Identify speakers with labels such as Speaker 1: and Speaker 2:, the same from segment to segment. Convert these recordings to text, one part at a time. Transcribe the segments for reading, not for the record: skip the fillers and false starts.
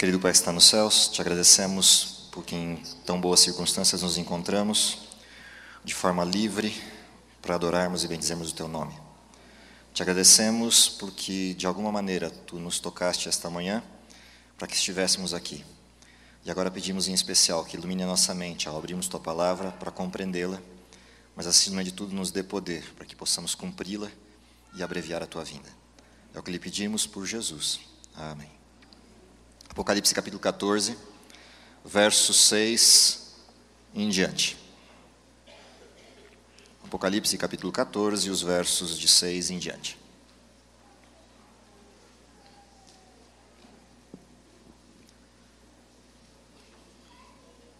Speaker 1: Querido Pai que está nos céus, te agradecemos porque em tão boas circunstâncias nos encontramos de forma livre para adorarmos e bendizermos o Teu nome. Te agradecemos porque de alguma maneira Tu nos tocaste esta manhã para que estivéssemos aqui. E agora pedimos em especial que ilumine a nossa mente ao abrirmos Tua palavra para compreendê-la, mas acima de tudo nos dê poder para que possamos cumpri-la e abreviar a Tua vinda. É o que lhe pedimos por Jesus. Amém. Apocalipse capítulo 14, verso 6 em diante. Apocalipse capítulo 14, os versos de 6 em diante.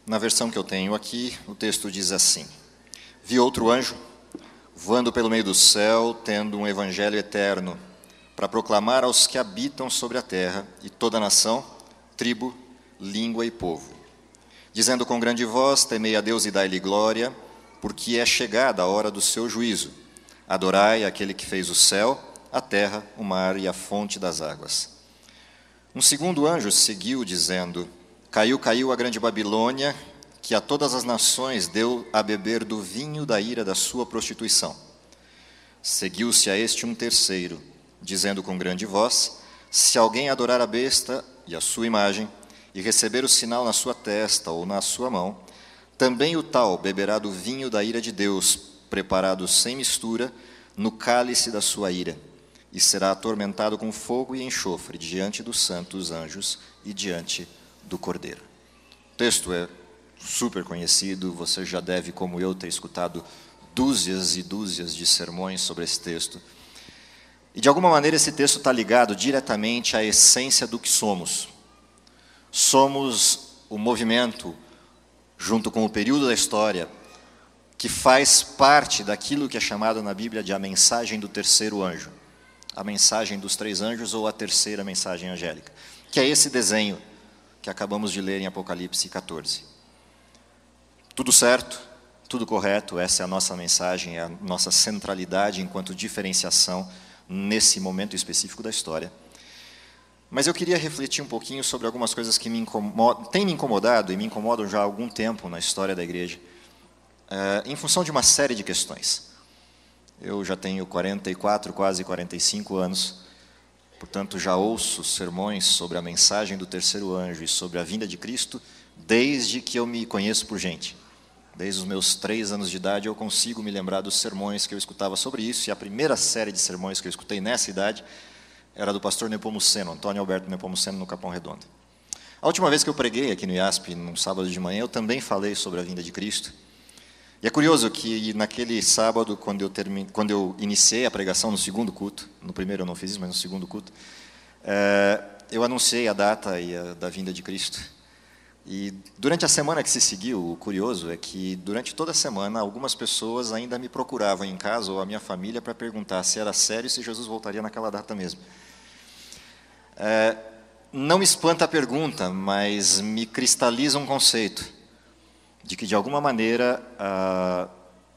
Speaker 1: Na versão que eu tenho aqui, o texto diz assim: Vi outro anjo, voando pelo meio do céu, tendo um evangelho eterno, para proclamar aos que habitam sobre a terra e toda a nação, tribo, língua e povo, dizendo com grande voz: temei a Deus e dai-lhe glória, porque é chegada a hora do seu juízo. Adorai aquele que fez o céu, a terra, o mar e a fonte das águas. Um segundo anjo seguiu, dizendo: Caiu, caiu a grande Babilônia, que a todas as nações deu a beber do vinho da ira da sua prostituição. Seguiu-se a este um terceiro, dizendo com grande voz: Se alguém adorar a besta e a sua imagem, e receber o sinal na sua testa ou na sua mão, também o tal beberá do vinho da ira de Deus, preparado sem mistura, no cálice da sua ira, e será atormentado com fogo e enxofre diante dos santos anjos e diante do Cordeiro. O texto é super conhecido, você já deve, como eu, ter escutado dúzias e dúzias de sermões sobre esse texto. E de alguma maneira esse texto está ligado diretamente à essência do que somos. Somos o movimento, junto com o período da história, que faz parte daquilo que é chamado na Bíblia de a mensagem do terceiro anjo, a mensagem dos três anjos ou a terceira mensagem angélica, que é esse desenho que acabamos de ler em Apocalipse 14. Tudo certo, tudo correto, essa é a nossa mensagem, é a nossa centralidade enquanto diferenciação nesse momento específico da história. Mas eu queria refletir um pouquinho sobre algumas coisas que têm me incomodado e me incomodam já há algum tempo na história da igreja, em função de uma série de questões. Eu já tenho 44, quase 45 anos, portanto já ouço sermões sobre a mensagem do terceiro anjo e sobre a vinda de Cristo desde que eu me conheço por gente. Desde os meus 3 anos de idade eu consigo me lembrar dos sermões que eu escutava sobre isso, e a primeira série de sermões que eu escutei nessa idade era do pastor Nepomuceno, Antônio Alberto Nepomuceno, no Capão Redondo. A última vez que eu preguei aqui no IASP, num sábado de manhã, eu também falei sobre a vinda de Cristo. E é curioso que naquele sábado, quando eu iniciei a pregação no segundo culto, no primeiro eu não fiz isso, mas no segundo culto, eu anunciei a data da vinda de Cristo. E durante a semana que se seguiu, o curioso é que durante toda a semana algumas pessoas ainda me procuravam em casa ou a minha família para perguntar se era sério e se Jesus voltaria naquela data mesmo. Não me espanta a pergunta, mas me cristaliza um conceito de que de alguma maneira a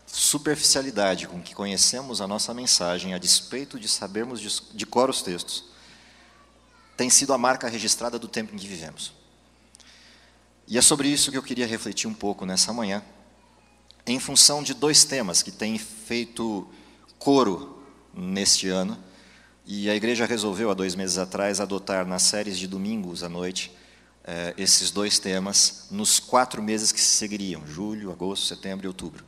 Speaker 1: superficialidade com que conhecemos a nossa mensagem, a despeito de sabermos de cor os textos, tem sido a marca registrada do tempo em que vivemos. E é sobre isso que eu queria refletir um pouco nessa manhã, em função de 2 temas que têm feito coro neste ano, e a igreja resolveu, há 2 meses atrás, adotar nas séries de domingos à noite, esses 2 temas, nos 4 meses que se seguiriam, julho, agosto, setembro e outubro.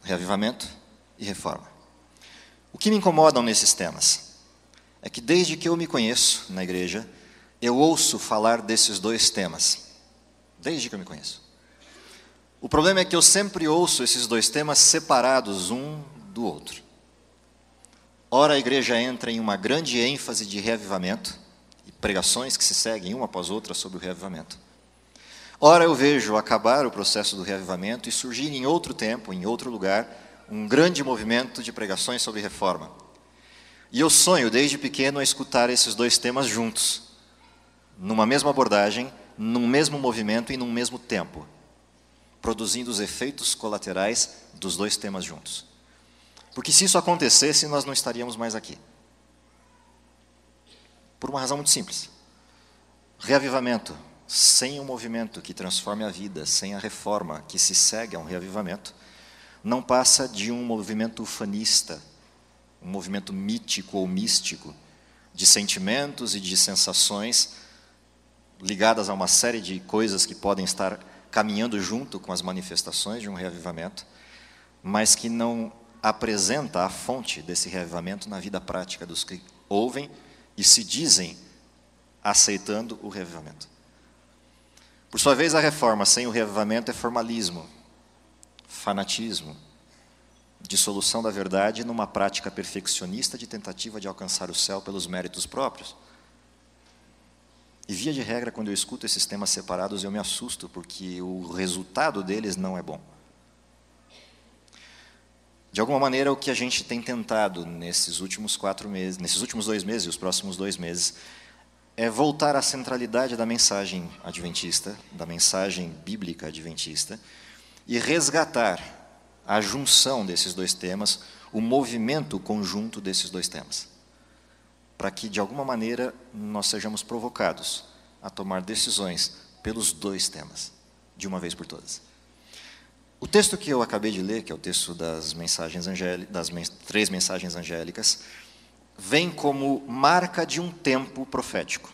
Speaker 1: Reavivamento e reforma. O que me incomodam nesses temas é que desde que eu me conheço na igreja, eu ouço falar desses 2 temas. Desde que eu me conheço. O problema é que eu sempre ouço esses 2 temas separados um do outro. Ora, a igreja entra em uma grande ênfase de reavivamento, e pregações que se seguem uma após outra sobre o reavivamento. Ora, eu vejo acabar o processo do reavivamento e surgir em outro tempo, em outro lugar, um grande movimento de pregações sobre reforma. E eu sonho, desde pequeno, a escutar esses 2 temas juntos, numa mesma abordagem, num mesmo movimento e num mesmo tempo, produzindo os efeitos colaterais dos 2 temas juntos. Porque se isso acontecesse, nós não estaríamos mais aqui. Por uma razão muito simples. Reavivamento, sem um movimento que transforme a vida, sem a reforma que se segue a um reavivamento, não passa de um movimento ufanista, um movimento mítico ou místico, de sentimentos e de sensações ligadas a uma série de coisas que podem estar caminhando junto com as manifestações de um reavivamento, mas que não apresenta a fonte desse reavivamento na vida prática dos que ouvem e se dizem aceitando o reavivamento. Por sua vez, a reforma sem o reavivamento é formalismo, fanatismo, dissolução da verdade numa prática perfeccionista de tentativa de alcançar o céu pelos méritos próprios. E, via de regra, quando eu escuto esses temas separados, eu me assusto, porque o resultado deles não é bom. De alguma maneira, o que a gente tem tentado nesses últimos 4 meses, nesses últimos 2 meses e os próximos 2 meses, é voltar à centralidade da mensagem adventista, da mensagem bíblica adventista, e resgatar a junção desses 2 temas, o movimento conjunto desses 2 temas, para que, de alguma maneira, nós sejamos provocados a tomar decisões pelos 2 temas, de uma vez por todas. O texto que eu acabei de ler, que é o texto das 3 mensagens angélicas, vem como marca de um tempo profético.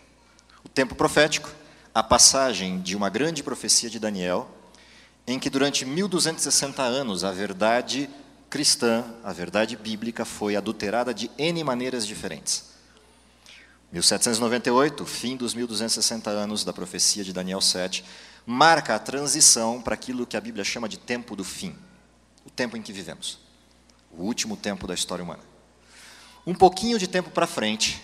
Speaker 1: O tempo profético, a passagem de uma grande profecia de Daniel, em que durante 1260 anos a verdade cristã, a verdade bíblica, foi adulterada de N maneiras diferentes. 1798, fim dos 1260 anos da profecia de Daniel 7, marca a transição para aquilo que a Bíblia chama de tempo do fim, o tempo em que vivemos, o último tempo da história humana. Um pouquinho de tempo para frente,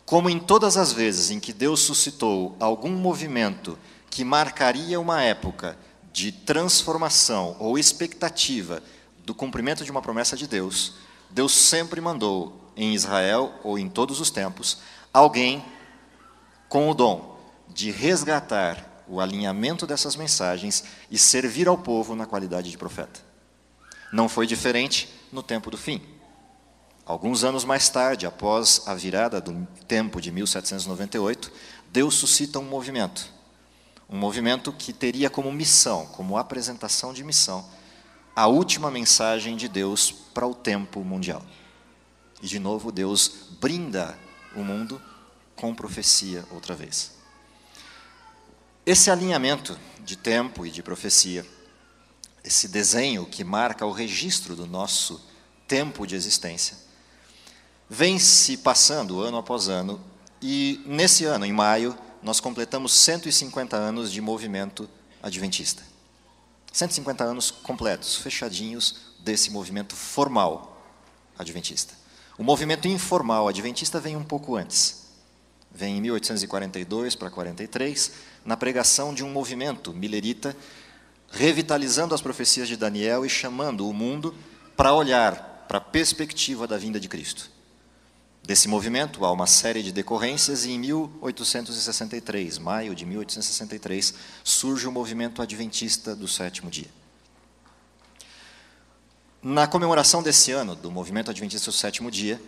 Speaker 1: como em todas as vezes em que Deus suscitou algum movimento que marcaria uma época de transformação ou expectativa do cumprimento de uma promessa de Deus, Deus sempre mandou em Israel, ou em todos os tempos, alguém com o dom de resgatar o alinhamento dessas mensagens e servir ao povo na qualidade de profeta. Não foi diferente no tempo do fim. Alguns anos mais tarde, após a virada do tempo de 1798, Deus suscita um movimento que teria como missão, como apresentação de missão, a última mensagem de Deus para o tempo mundial. E, de novo, Deus brinda o mundo com profecia outra vez. Esse alinhamento de tempo e de profecia, esse desenho que marca o registro do nosso tempo de existência, vem se passando ano após ano, e nesse ano, em maio, nós completamos 150 anos de movimento adventista. 150 anos completos, fechadinhos, desse movimento formal adventista. O movimento informal adventista vem um pouco antes. Vem em 1842 para 43, na pregação de um movimento milerita, revitalizando as profecias de Daniel e chamando o mundo para olhar para a perspectiva da vinda de Cristo. Desse movimento há uma série de decorrências, e em 1863, maio de 1863, surge o movimento adventista do 7º dia. Na comemoração desse ano, do movimento adventista do 7º dia,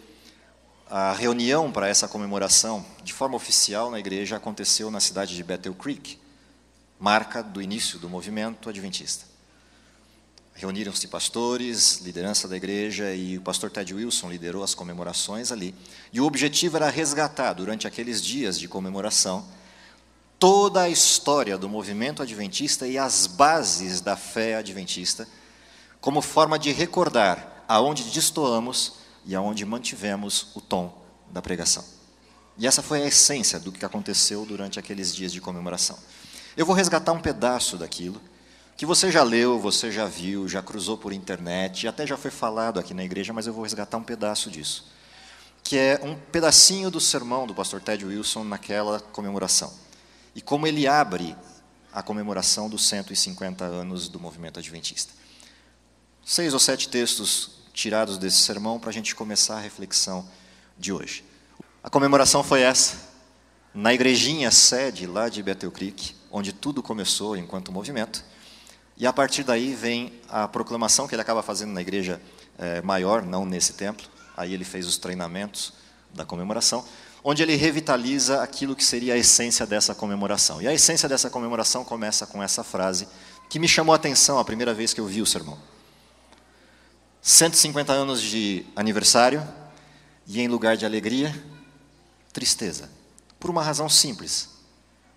Speaker 1: a reunião para essa comemoração, de forma oficial na igreja, aconteceu na cidade de Battle Creek, marca do início do movimento adventista. Reuniram-se pastores, liderança da igreja, e o pastor Ted Wilson liderou as comemorações ali. E o objetivo era resgatar, durante aqueles dias de comemoração, toda a história do movimento adventista e as bases da fé adventista, como forma de recordar aonde destoamos e aonde mantivemos o tom da pregação. E essa foi a essência do que aconteceu durante aqueles dias de comemoração. Eu vou resgatar um pedaço daquilo, que você já leu, você já viu, já cruzou por internet, até já foi falado aqui na igreja, mas eu vou resgatar um pedaço disso, que é um pedacinho do sermão do pastor Ted Wilson naquela comemoração, e como ele abre a comemoração dos 150 anos do movimento adventista. 6 ou 7 textos tirados desse sermão para a gente começar a reflexão de hoje. A comemoração foi essa, na igrejinha sede lá de Battle Creek, onde tudo começou enquanto movimento. E a partir daí vem a proclamação que ele acaba fazendo na igreja maior, não nesse templo. Aí ele fez os treinamentos da comemoração, onde ele revitaliza aquilo que seria a essência dessa comemoração. E a essência dessa comemoração começa com essa frase, que me chamou a atenção a primeira vez que eu vi o sermão. 150 anos de aniversário, e em lugar de alegria, tristeza. Por uma razão simples.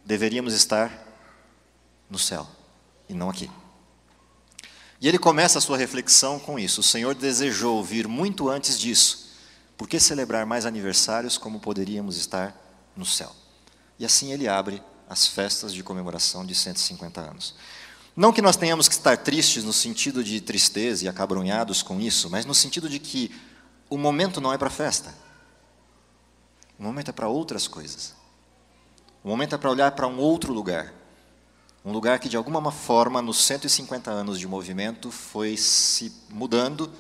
Speaker 1: Deveríamos estar no céu, e não aqui. E ele começa a sua reflexão com isso. O Senhor desejou vir muito antes disso. Por que celebrar mais aniversários como poderíamos estar no céu? E assim ele abre as festas de comemoração de 150 anos. Não que nós tenhamos que estar tristes no sentido de tristeza e acabrunhados com isso, mas no sentido de que o momento não é para festa. O momento é para outras coisas. O momento é para olhar para um outro lugar. Um lugar que, de alguma forma, nos 150 anos de movimento, foi se mudando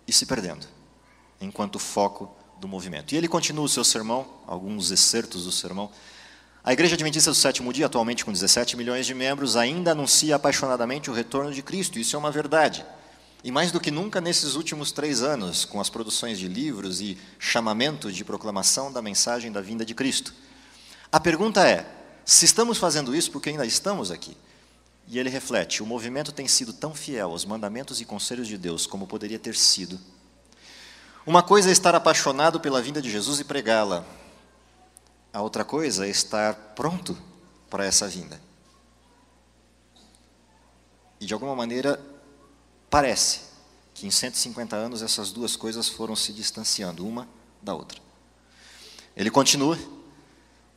Speaker 1: e se perdendo, enquanto foco do movimento. E ele continua o seu sermão, alguns excertos do sermão. A Igreja Adventista do Sétimo Dia, atualmente com 17 milhões de membros, ainda anuncia apaixonadamente o retorno de Cristo. Isso é uma verdade. E mais do que nunca nesses últimos 3 anos, com as produções de livros e chamamento de proclamação da mensagem da vinda de Cristo. A pergunta é, se estamos fazendo isso porque ainda estamos aqui? E ele reflete, o movimento tem sido tão fiel aos mandamentos e conselhos de Deus como poderia ter sido. Uma coisa é estar apaixonado pela vinda de Jesus e pregá-la. A outra coisa é estar pronto para essa vinda. E de alguma maneira, parece que em 150 anos essas duas coisas foram se distanciando uma da outra. Ele continua.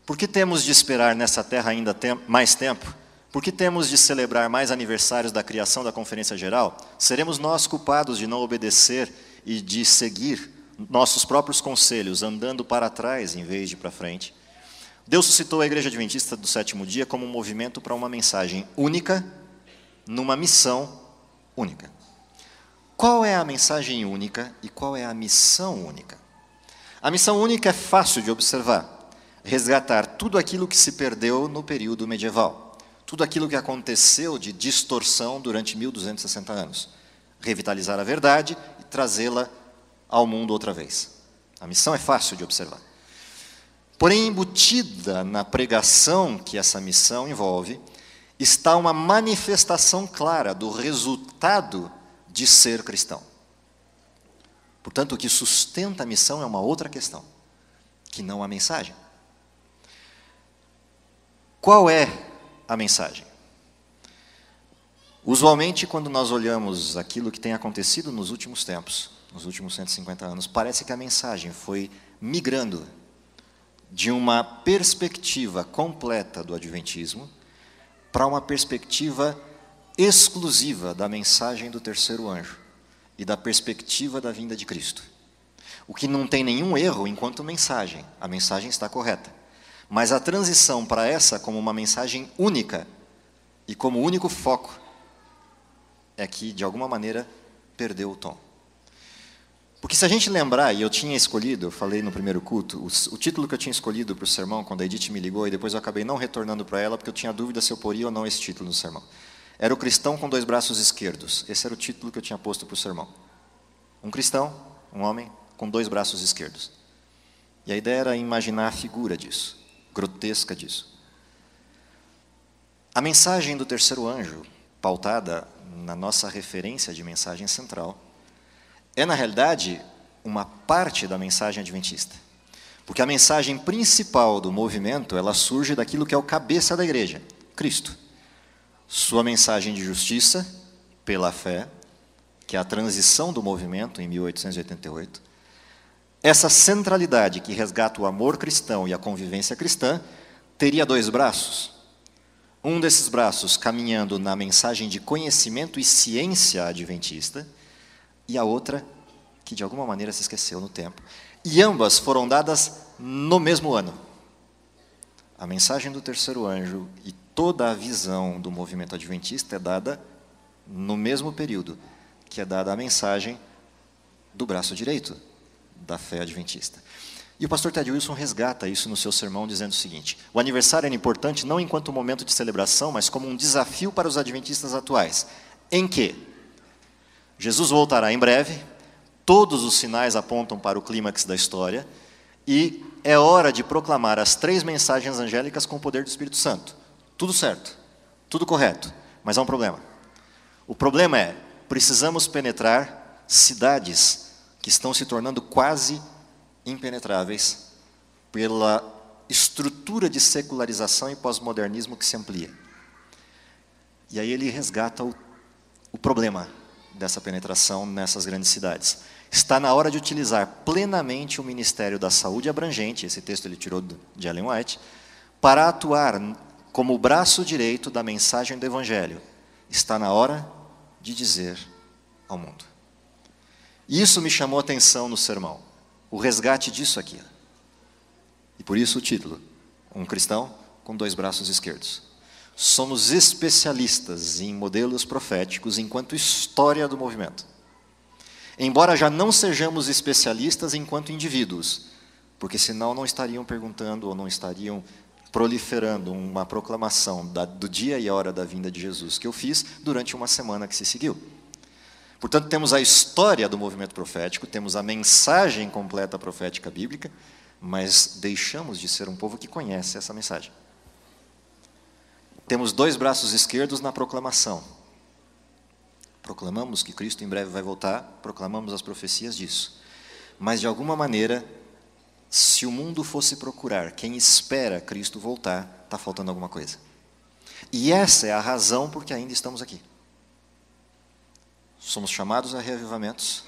Speaker 1: Por que temos de esperar nessa terra ainda mais tempo? Por que temos de celebrar mais aniversários da criação da Conferência Geral? Seremos nós culpados de não obedecer e de seguir nossos próprios conselhos, andando para trás em vez de para frente? Deus suscitou a Igreja Adventista do Sétimo Dia como um movimento para uma mensagem única, numa missão única. Qual é a mensagem única e qual é a missão única? A missão única é fácil de observar. Resgatar tudo aquilo que se perdeu no período medieval. Tudo aquilo que aconteceu de distorção durante 1260 anos. Revitalizar a verdade e trazê-la ao mundo outra vez. A missão é fácil de observar. Porém, embutida na pregação que essa missão envolve, está uma manifestação clara do resultado de ser cristão. Portanto, o que sustenta a missão é uma outra questão, que não a mensagem. Qual é a mensagem? Usualmente, quando nós olhamos aquilo que tem acontecido nos últimos tempos, nos últimos 150 anos, parece que a mensagem foi migrando de uma perspectiva completa do adventismo para uma perspectiva exclusiva da mensagem do terceiro anjo e da perspectiva da vinda de Cristo. O que não tem nenhum erro enquanto mensagem, a mensagem está correta. Mas a transição para essa como uma mensagem única e como único foco é que, de alguma maneira, perdeu o tom. Porque se a gente lembrar, e eu tinha escolhido, eu falei no primeiro culto, o título que eu tinha escolhido para o sermão, quando a Edith me ligou, e depois eu acabei não retornando para ela, porque eu tinha dúvida se eu poria ou não esse título no sermão. Era o cristão com 2 braços esquerdos. Esse era o título que eu tinha posto para o sermão. Um cristão, um homem, com 2 braços esquerdos. E a ideia era imaginar a figura disso. Grotesca disso. A mensagem do terceiro anjo, pautada na nossa referência de mensagem central, é, na realidade, uma parte da mensagem adventista. Porque a mensagem principal do movimento, ela surge daquilo que é o cabeça da igreja, Cristo. Sua mensagem de justiça, pela fé, que é a transição do movimento em 1888, essa centralidade que resgata o amor cristão e a convivência cristã, teria 2 braços. Um desses braços caminhando na mensagem de conhecimento e ciência adventista, e a outra que de alguma maneira se esqueceu no tempo. E ambas foram dadas no mesmo ano. A mensagem do terceiro anjo e toda a visão do movimento adventista é dada no mesmo período, que é dada a mensagem do braço direito da fé adventista. E o pastor Ted Wilson resgata isso no seu sermão, dizendo o seguinte: o aniversário era importante não enquanto momento de celebração, mas como um desafio para os adventistas atuais, em que Jesus voltará em breve, todos os sinais apontam para o clímax da história, e é hora de proclamar as 3 mensagens angélicas com o poder do Espírito Santo. Tudo certo, tudo correto, mas há um problema. O problema é, precisamos penetrar cidades que estão se tornando quase impenetráveis pela estrutura de secularização e pós-modernismo que se amplia. E aí ele resgata o problema dessa penetração nessas grandes cidades. Está na hora de utilizar plenamente o Ministério da Saúde abrangente, esse texto ele tirou de Ellen White, para atuar como o braço direito da mensagem do Evangelho. Está na hora de dizer ao mundo. E isso me chamou a atenção no sermão, o resgate disso aqui. E por isso o título, Um Cristão com 2 braços esquerdos. Somos especialistas em modelos proféticos enquanto história do movimento. Embora já não sejamos especialistas enquanto indivíduos, porque senão não estariam perguntando ou não estariam proliferando uma proclamação do dia e hora da vinda de Jesus que eu fiz durante uma semana que se seguiu. Portanto, temos a história do movimento profético, temos a mensagem completa profética bíblica, mas deixamos de ser um povo que conhece essa mensagem. Temos 2 braços esquerdos na proclamação. Proclamamos que Cristo em breve vai voltar, proclamamos as profecias disso. Mas, de alguma maneira, se o mundo fosse procurar quem espera Cristo voltar, está faltando alguma coisa. E essa é a razão por que ainda estamos aqui. Somos chamados a reavivamentos,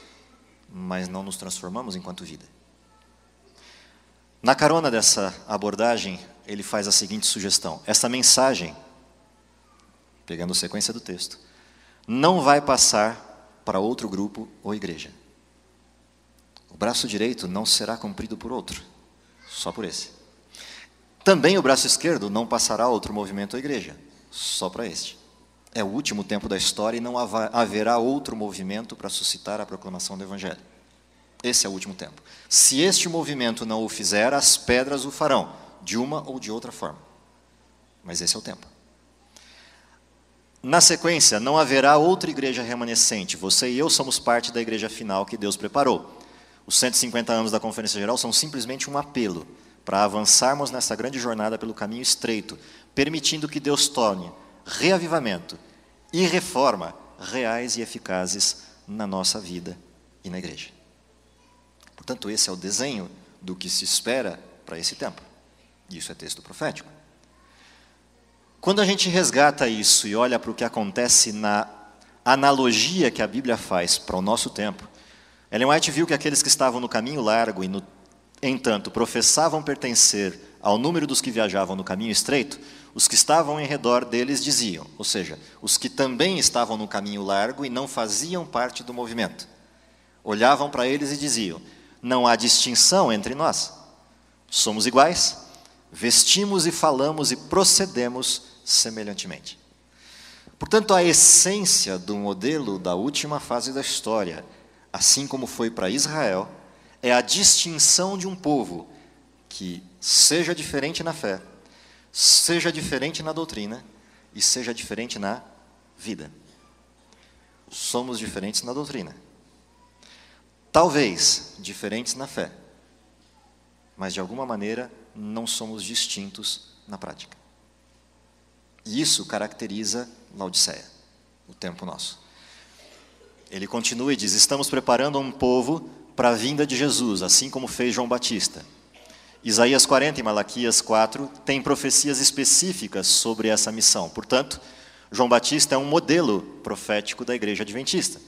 Speaker 1: mas não nos transformamos enquanto vida. Na carona dessa abordagem, ele faz a seguinte sugestão. Essa mensagem, pegando a sequência do texto, não vai passar para outro grupo ou igreja. O braço direito não será cumprido por outro, só por esse. Também o braço esquerdo não passará a outro movimento ou igreja, só para este. É o último tempo da história e não haverá outro movimento para suscitar a proclamação do Evangelho. Esse é o último tempo. Se este movimento não o fizer, as pedras o farão, de uma ou de outra forma. Mas esse é o tempo. Na sequência, não haverá outra igreja remanescente. Você e eu somos parte da igreja final que Deus preparou. Os 150 anos da Conferência Geral são simplesmente um apelo para avançarmos nessa grande jornada pelo caminho estreito, permitindo que Deus torne reavivamento e reforma reais e eficazes na nossa vida e na igreja. Portanto, esse é o desenho do que se espera para esse tempo. Isso é texto profético. Quando a gente resgata isso e olha para o que acontece na analogia que a Bíblia faz para o nosso tempo, Ellen White viu que aqueles que estavam no caminho largo e, entanto, professavam pertencer ao número dos que viajavam no caminho estreito, os que estavam em redor deles diziam, ou seja, os que também estavam no caminho largo e não faziam parte do movimento, olhavam para eles e diziam, não há distinção entre nós, somos iguais, vestimos e falamos e procedemos semelhantemente. Portanto, a essência do modelo da última fase da história, assim como foi para Israel, é a distinção de um povo que seja diferente na fé, seja diferente na doutrina e seja diferente na vida. Somos diferentes na doutrina. Talvez diferentes na fé, mas de alguma maneira não somos distintos na prática. E isso caracteriza Laodiceia, o tempo nosso. Ele continua e diz, estamos preparando um povo para a vinda de Jesus, assim como fez João Batista. Isaías 40 e Malaquias 4 têm profecias específicas sobre essa missão. Portanto, João Batista é um modelo profético da igreja adventista.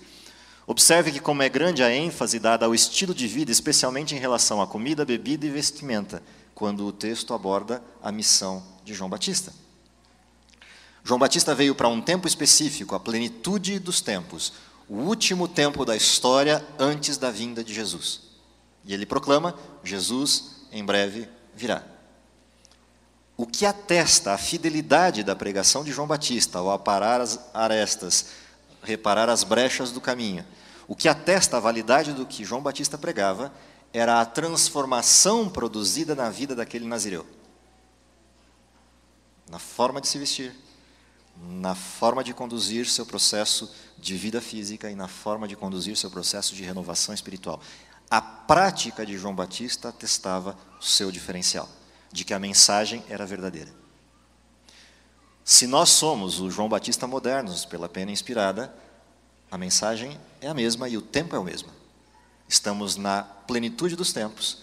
Speaker 1: Observe que como é grande a ênfase dada ao estilo de vida, especialmente em relação à comida, bebida e vestimenta, quando o texto aborda a missão de João Batista. João Batista veio para um tempo específico, a plenitude dos tempos, o último tempo da história antes da vinda de Jesus. E ele proclama, Jesus em breve virá. O que atesta a fidelidade da pregação de João Batista ao aparar as arestas, reparar as brechas do caminho, o que atesta a validade do que João Batista pregava era a transformação produzida na vida daquele nazireu. Na forma de se vestir, na forma de conduzir seu processo de vida física e na forma de conduzir seu processo de renovação espiritual. A prática de João Batista atestava o seu diferencial, de que a mensagem era verdadeira. Se nós somos o João Batista modernos, pela pena inspirada, a mensagem é a mesma e o tempo é o mesmo. Estamos na plenitude dos tempos,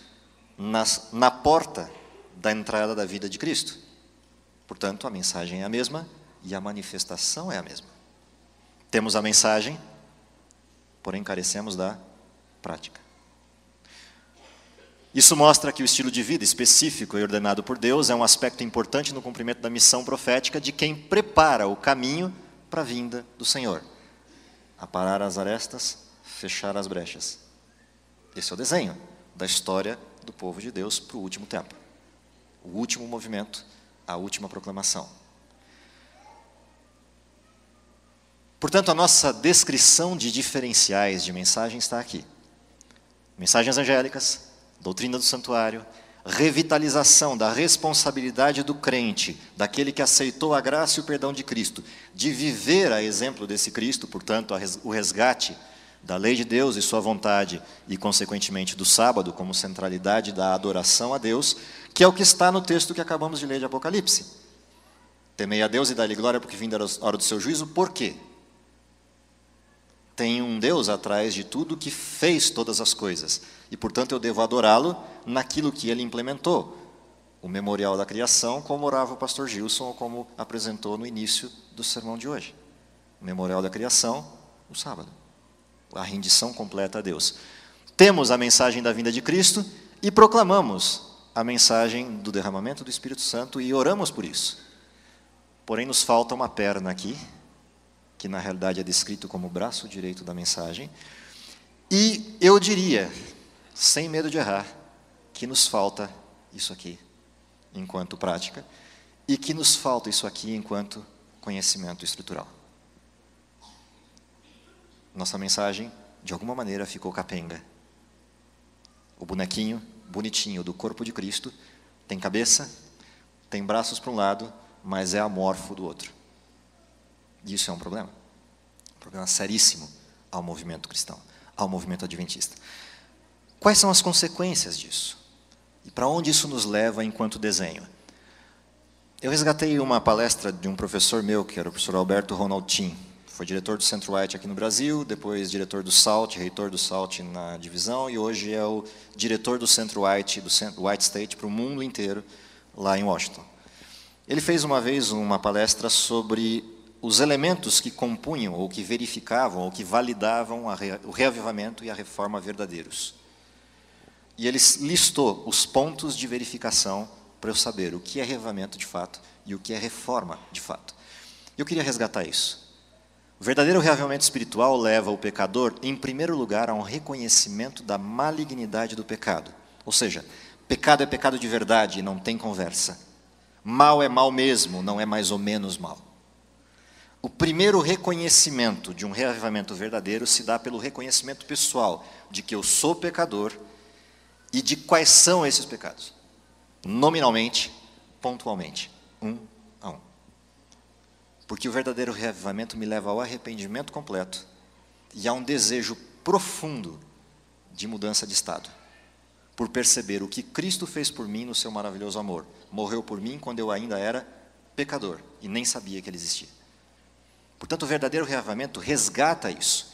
Speaker 1: na porta da entrada da vida de Cristo. Portanto, a mensagem é a mesma e a manifestação é a mesma. Temos a mensagem, porém carecemos da prática. Isso mostra que o estilo de vida específico e ordenado por Deus é um aspecto importante no cumprimento da missão profética de quem prepara o caminho para a vinda do Senhor. Aparar as arestas, fechar as brechas. Esse é o desenho da história do povo de Deus para o último tempo. O último movimento, a última proclamação. Portanto, a nossa descrição de diferenciais de mensagem está aqui. Mensagens angélicas, doutrina do santuário, revitalização da responsabilidade do crente, daquele que aceitou a graça e o perdão de Cristo, de viver a exemplo desse Cristo, portanto, o resgate da lei de Deus e sua vontade, e, consequentemente, do sábado como centralidade da adoração a Deus, que é o que está no texto que acabamos de ler de Apocalipse. Temei a Deus e dai-lhe glória, porque vinda a hora do seu juízo. Por quê? Tem um Deus atrás de tudo que fez todas as coisas, e, portanto, eu devo adorá-lo naquilo que ele implementou. O memorial da criação, como orava o pastor Gilson, ou como apresentou no início do sermão de hoje. O memorial da criação, o sábado. A rendição completa a Deus. Temos a mensagem da vinda de Cristo e proclamamos a mensagem do derramamento do Espírito Santo e oramos por isso. Porém, nos falta uma perna aqui, que na realidade é descrito como o braço direito da mensagem, e eu diria, sem medo de errar, que nos falta isso aqui, enquanto prática, e que nos falta isso aqui enquanto conhecimento estrutural. Nossa mensagem, de alguma maneira, ficou capenga. O bonequinho bonitinho do corpo de Cristo tem cabeça, tem braços para um lado, mas é amorfo do outro. E isso é um problema seríssimo ao movimento cristão, ao movimento adventista. Quais são as consequências disso? E para onde isso nos leva enquanto desenho? Eu resgatei uma palestra de um professor meu, que era o professor Alberto Ronaldin. Foi diretor do Centro White aqui no Brasil, depois diretor do SALT, reitor do SALT na divisão, e hoje é o diretor do Centro White, do White State, para o mundo inteiro, lá em Washington. Ele fez uma vez uma palestra sobre os elementos que compunham, ou que verificavam, ou que validavam o reavivamento e a reforma verdadeiros. E ele listou os pontos de verificação para eu saber o que é reavivamento de fato e o que é reforma de fato. Eu queria resgatar isso. O verdadeiro reavivamento espiritual leva o pecador, em primeiro lugar, a um reconhecimento da malignidade do pecado. Ou seja, pecado é pecado de verdade e não tem conversa. Mal é mal mesmo, não é mais ou menos mal. O primeiro reconhecimento de um reavivamento verdadeiro se dá pelo reconhecimento pessoal de que eu sou pecador e de quais são esses pecados. Nominalmente, pontualmente, um a um. Porque o verdadeiro reavivamento me leva ao arrependimento completo e a um desejo profundo de mudança de estado. Por perceber o que Cristo fez por mim no seu maravilhoso amor. Morreu por mim quando eu ainda era pecador e nem sabia que ele existia. Portanto, o verdadeiro reavivamento resgata isso,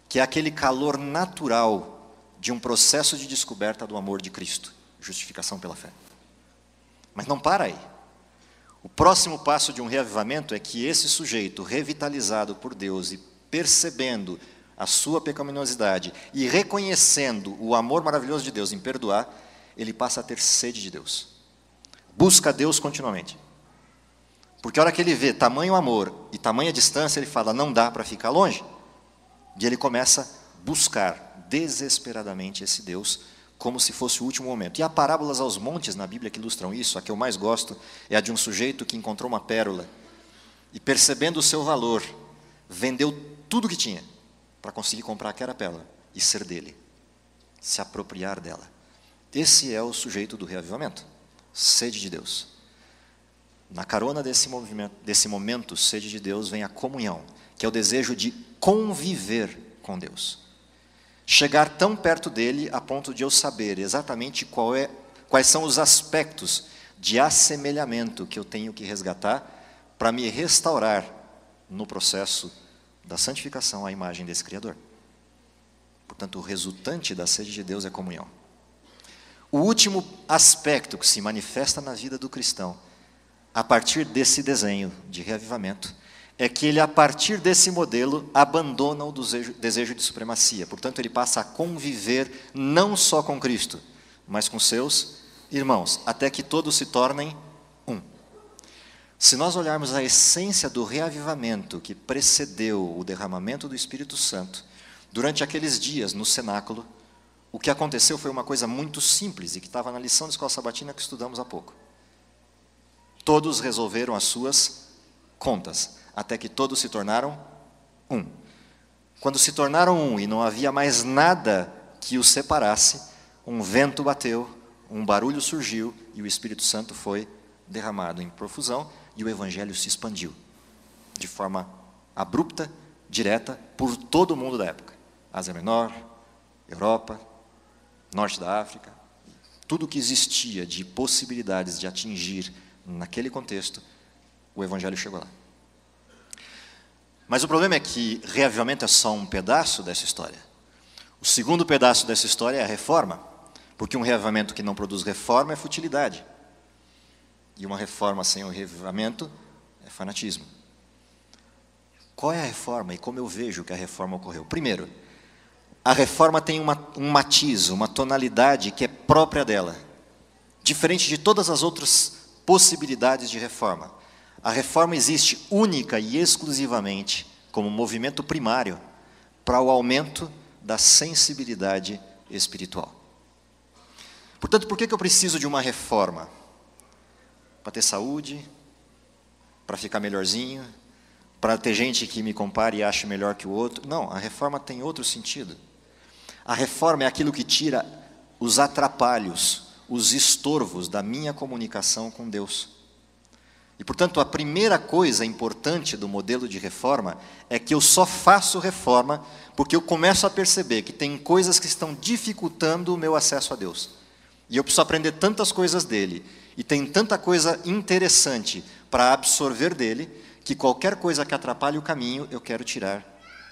Speaker 1: que é aquele calor natural de um processo de descoberta do amor de Cristo, justificação pela fé. Mas não para aí. O próximo passo de um reavivamento é que esse sujeito, revitalizado por Deus e percebendo a sua pecaminosidade e reconhecendo o amor maravilhoso de Deus em perdoar, ele passa a ter sede de Deus. Busca Deus continuamente. Porque a hora que ele vê tamanho amor e tamanha distância, ele fala, não dá para ficar longe. E ele começa a buscar desesperadamente esse Deus, como se fosse o último momento. E há parábolas aos montes na Bíblia que ilustram isso. A que eu mais gosto é a de um sujeito que encontrou uma pérola e, percebendo o seu valor, vendeu tudo que tinha para conseguir comprar aquela pérola e ser dele, se apropriar dela. Esse é o sujeito do reavivamento, sede de Deus. Na carona desse momento, sede de Deus, vem a comunhão, que é o desejo de conviver com Deus. chegar tão perto dele a ponto de eu saber exatamente quais são os aspectos de assemelhamento que eu tenho que resgatar para me restaurar no processo da santificação à imagem desse Criador. Portanto, o resultante da sede de Deus é comunhão. O último aspecto que se manifesta na vida do cristão, a partir desse desenho de reavivamento, é que ele, a partir desse modelo, abandona o desejo de supremacia. Portanto, ele passa a conviver não só com Cristo, mas com seus irmãos, até que todos se tornem um. Se nós olharmos a essência do reavivamento que precedeu o derramamento do Espírito Santo, durante aqueles dias no cenáculo, o que aconteceu foi uma coisa muito simples e que estava na lição de escola sabatina que estudamos há pouco. Todos resolveram as suas contas, até que todos se tornaram um. Quando se tornaram um e não havia mais nada que os separasse, um vento bateu, um barulho surgiu e o Espírito Santo foi derramado em profusão e o Evangelho se expandiu de forma abrupta, direta, por todo o mundo da época. Ásia Menor, Europa, Norte da África, tudo o que existia de possibilidades de atingir naquele contexto, o Evangelho chegou lá. Mas o problema é que reavivamento é só um pedaço dessa história. O segundo pedaço dessa história é a reforma, porque um reavivamento que não produz reforma é futilidade. E uma reforma sem o reavivamento é fanatismo. Qual é a reforma e como eu vejo que a reforma ocorreu? Primeiro, a reforma tem um matiz, uma tonalidade que é própria dela, diferente de todas as outras possibilidades de reforma. A reforma existe única e exclusivamente como movimento primário para o aumento da sensibilidade espiritual. Portanto, por que eu preciso de uma reforma? Para ter saúde, para ficar melhorzinho, para ter gente que me compare e ache melhor que o outro? Não, a reforma tem outro sentido. A reforma é aquilo que tira os atrapalhos, os estorvos da minha comunicação com Deus. E, portanto, a primeira coisa importante do modelo de reforma é que eu só faço reforma porque eu começo a perceber que tem coisas que estão dificultando o meu acesso a Deus. E eu preciso aprender tantas coisas dele, e tem tanta coisa interessante para absorver dele, que qualquer coisa que atrapalhe o caminho, eu quero tirar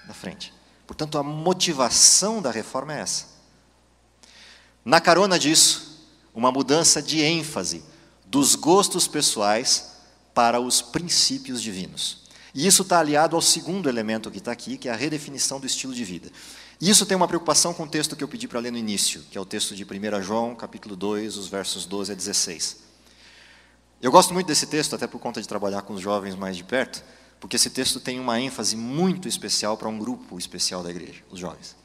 Speaker 1: da frente. Portanto, a motivação da reforma é essa. Na carona disso, uma mudança de ênfase dos gostos pessoais para os princípios divinos. E isso está aliado ao segundo elemento que está aqui, que é a redefinição do estilo de vida. E isso tem uma preocupação com o texto que eu pedi para ler no início, que é o texto de 1 João, capítulo 2, os versos 12 a 16. Eu gosto muito desse texto, até por conta de trabalhar com os jovens mais de perto, porque esse texto tem uma ênfase muito especial para um grupo especial da igreja, os jovens.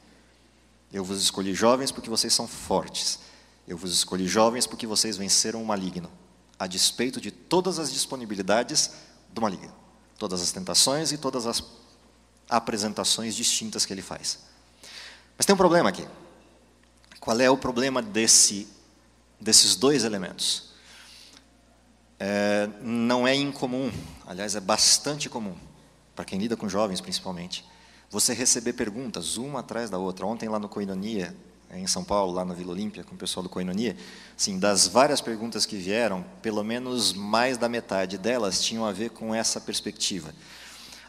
Speaker 1: Eu vos escolhi jovens porque vocês são fortes. Eu vos escolhi jovens porque vocês venceram o maligno, a despeito de todas as disponibilidades do maligno, todas as tentações e todas as apresentações distintas que ele faz. Mas tem um problema aqui. Qual é o problema desses dois elementos? Não é incomum, aliás, é bastante comum, para quem lida com jovens principalmente, você receber perguntas, uma atrás da outra. Ontem lá no Koinonia, em São Paulo, lá na Vila Olímpia, com o pessoal do Koinonia, assim, das várias perguntas que vieram, pelo menos mais da metade delas tinham a ver com essa perspectiva.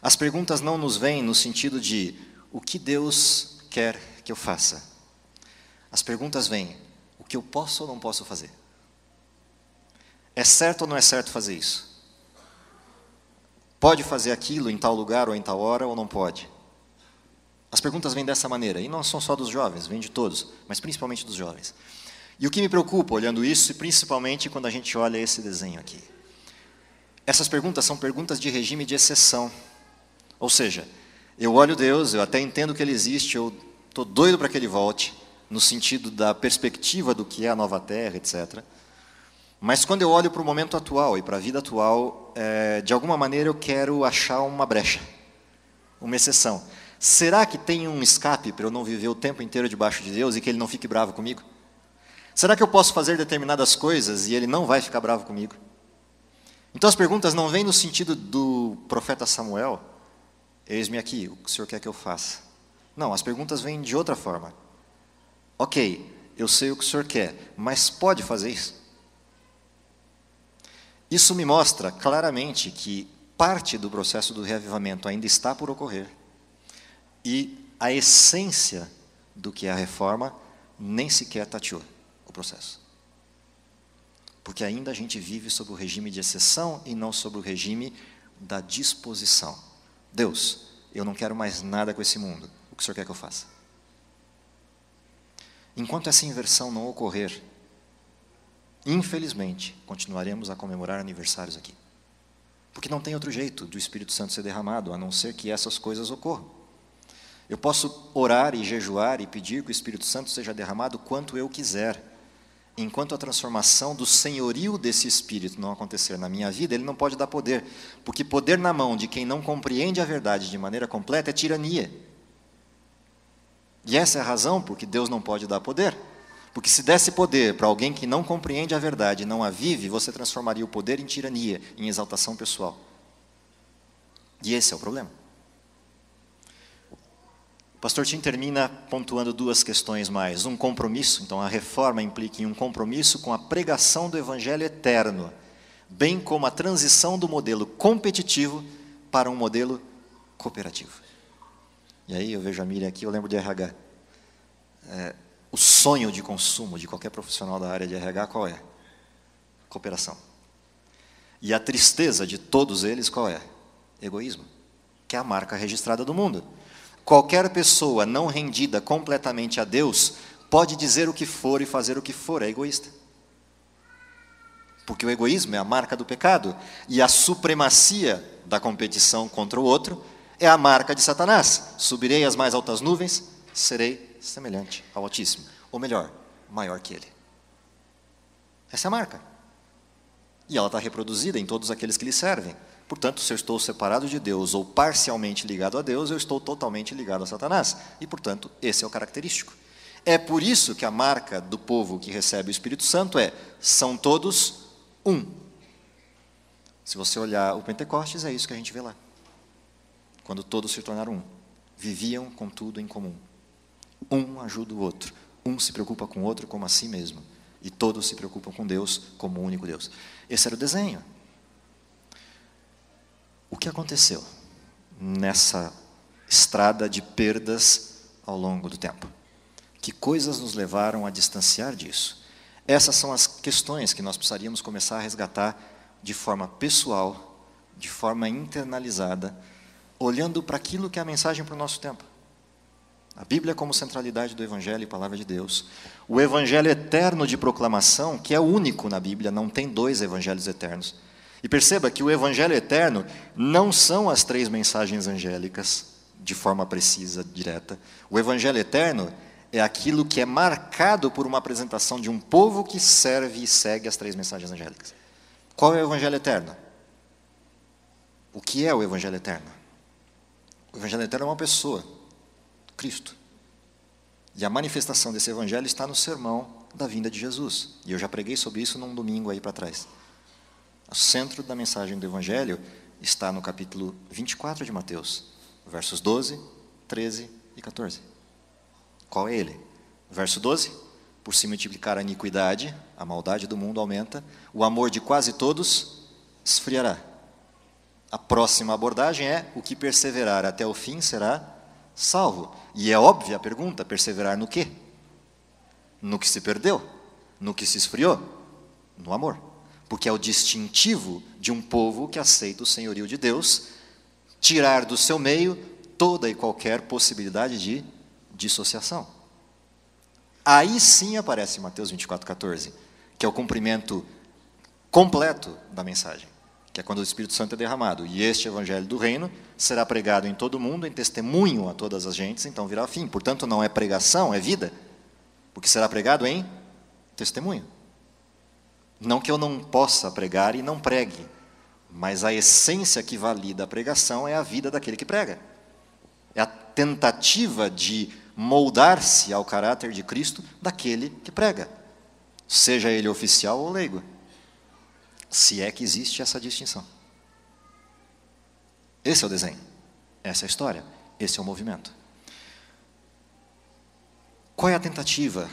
Speaker 1: As perguntas não nos vêm no sentido de o que Deus quer que eu faça. As perguntas vêm, o que eu posso ou não posso fazer? É certo ou não é certo fazer isso? Pode fazer aquilo em tal lugar ou em tal hora ou não pode? As perguntas vêm dessa maneira, e não são só dos jovens, vêm de todos, mas principalmente dos jovens. E o que me preocupa olhando isso, e principalmente quando a gente olha esse desenho aqui, essas perguntas são perguntas de regime de exceção. Ou seja, eu olho Deus, eu até entendo que Ele existe, eu estou doido para que Ele volte, no sentido da perspectiva do que é a nova terra, etc. Mas quando eu olho para o momento atual e para a vida atual, de alguma maneira eu quero achar uma brecha, uma exceção. Será que tem um escape para eu não viver o tempo inteiro debaixo de Deus e que Ele não fique bravo comigo? Será que eu posso fazer determinadas coisas e Ele não vai ficar bravo comigo? Então as perguntas não vêm no sentido do profeta Samuel, eis-me aqui, o que o Senhor quer que eu faça? Não, as perguntas vêm de outra forma. Ok, eu sei o que o senhor quer, mas pode fazer isso? Isso me mostra claramente que parte do processo do reavivamento ainda está por ocorrer e a essência do que é a reforma nem sequer tateou o processo. Porque ainda a gente vive sob o regime de exceção e não sobre o regime da disposição. Deus, eu não quero mais nada com esse mundo. O que o senhor quer que eu faça? Enquanto essa inversão não ocorrer, infelizmente, continuaremos a comemorar aniversários aqui. Porque não tem outro jeito do Espírito Santo ser derramado, a não ser que essas coisas ocorram. Eu posso orar e jejuar e pedir que o Espírito Santo seja derramado quanto eu quiser. Enquanto a transformação do senhorio desse Espírito não acontecer na minha vida, ele não pode dar poder. Porque poder na mão de quem não compreende a verdade de maneira completa é tirania. E essa é a razão por que Deus não pode dar poder. Porque se desse poder para alguém que não compreende a verdade e não a vive, você transformaria o poder em tirania, em exaltação pessoal. E esse é o problema. O pastor Tim termina pontuando duas questões mais. Um compromisso, então a reforma implica em um compromisso com a pregação do evangelho eterno, bem como a transição do modelo competitivo para um modelo cooperativo. E aí eu vejo a Miriam aqui, eu lembro de RH. O sonho de consumo de qualquer profissional da área de RH qual é? Cooperação. E a tristeza de todos eles qual é? Egoísmo, que é a marca registrada do mundo. Qualquer pessoa não rendida completamente a Deus pode dizer o que for e fazer o que for, é egoísta. Porque o egoísmo é a marca do pecado e a supremacia da competição contra o outro é a marca de Satanás. Subirei às mais altas nuvens, serei semelhante ao Altíssimo. Ou melhor, maior que Ele. Essa é a marca. E ela está reproduzida em todos aqueles que lhe servem. Portanto, se eu estou separado de Deus ou parcialmente ligado a Deus, eu estou totalmente ligado a Satanás. E, portanto, esse é o característico. É por isso que a marca do povo que recebe o Espírito Santo são todos um. Se você olhar o Pentecostes, é isso que a gente vê lá. Quando todos se tornaram um. Viviam com tudo em comum. Um ajuda o outro. Um se preocupa com o outro como a si mesmo. E todos se preocupam com Deus como o único Deus. Esse era o desenho. O que aconteceu nessa estrada de perdas ao longo do tempo? Que coisas nos levaram a distanciar disso? Essas são as questões que nós precisaríamos começar a resgatar de forma pessoal, de forma internalizada, olhando para aquilo que é a mensagem para o nosso tempo. A Bíblia como centralidade do Evangelho e Palavra de Deus. O Evangelho eterno de proclamação, que é o único na Bíblia, não tem dois Evangelhos eternos. E perceba que o Evangelho eterno não são as 3 mensagens angélicas, de forma precisa, direta. O Evangelho eterno é aquilo que é marcado por uma apresentação de um povo que serve e segue as 3 mensagens angélicas. Qual é o Evangelho eterno? O que é o Evangelho eterno? O Evangelho eterno é uma pessoa, Cristo. E a manifestação desse Evangelho está no sermão da vinda de Jesus. E eu já preguei sobre isso num domingo aí para trás. O centro da mensagem do Evangelho está no capítulo 24 de Mateus, versos 12, 13 e 14. Qual é ele? Verso 12, por se multiplicar a iniquidade, a maldade do mundo aumenta, o amor de quase todos esfriará. A próxima abordagem é: o que perseverar até o fim será salvo. E é óbvia a pergunta: perseverar no quê? No que se perdeu? No que se esfriou? No amor. Porque é o distintivo de um povo que aceita o senhorio de Deus, tirar do seu meio toda e qualquer possibilidade de dissociação. Aí sim aparece Mateus 24:14, que é o cumprimento completo da mensagem, que é quando o Espírito Santo é derramado. E este Evangelho do Reino será pregado em todo o mundo, em testemunho a todas as gentes, então virá fim. Portanto, não é pregação, é vida, porque será pregado em testemunho. Não que eu não possa pregar e não pregue, mas a essência que valida a pregação é a vida daquele que prega. É a tentativa de moldar-se ao caráter de Cristo daquele que prega, seja ele oficial ou leigo, se é que existe essa distinção. Esse é o desenho, essa é a história, esse é o movimento. Qual é a tentativa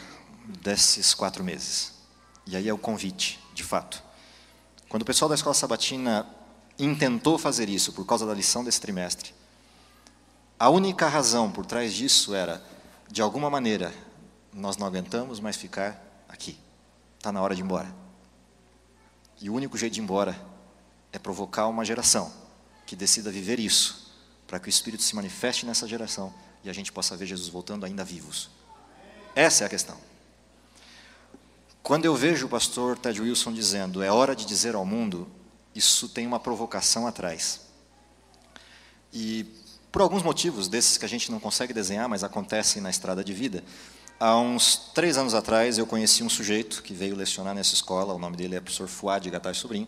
Speaker 1: desses 4 meses? E aí é o convite, de fato. Quando o pessoal da Escola Sabatina intentou fazer isso por causa da lição desse trimestre, a única razão por trás disso era, de alguma maneira, nós não aguentamos mais ficar aqui. Está na hora de ir embora. E o único jeito de ir embora é provocar uma geração que decida viver isso, para que o Espírito se manifeste nessa geração e a gente possa ver Jesus voltando ainda vivos. Essa é a questão. Quando eu vejo o pastor Ted Wilson dizendo, é hora de dizer ao mundo, isso tem uma provocação atrás. E por alguns motivos desses que a gente não consegue desenhar, mas acontecem na estrada de vida, há uns 3 anos atrás eu conheci um sujeito que veio lecionar nessa escola, o nome dele é professor Fuad Gattai Sobrinho,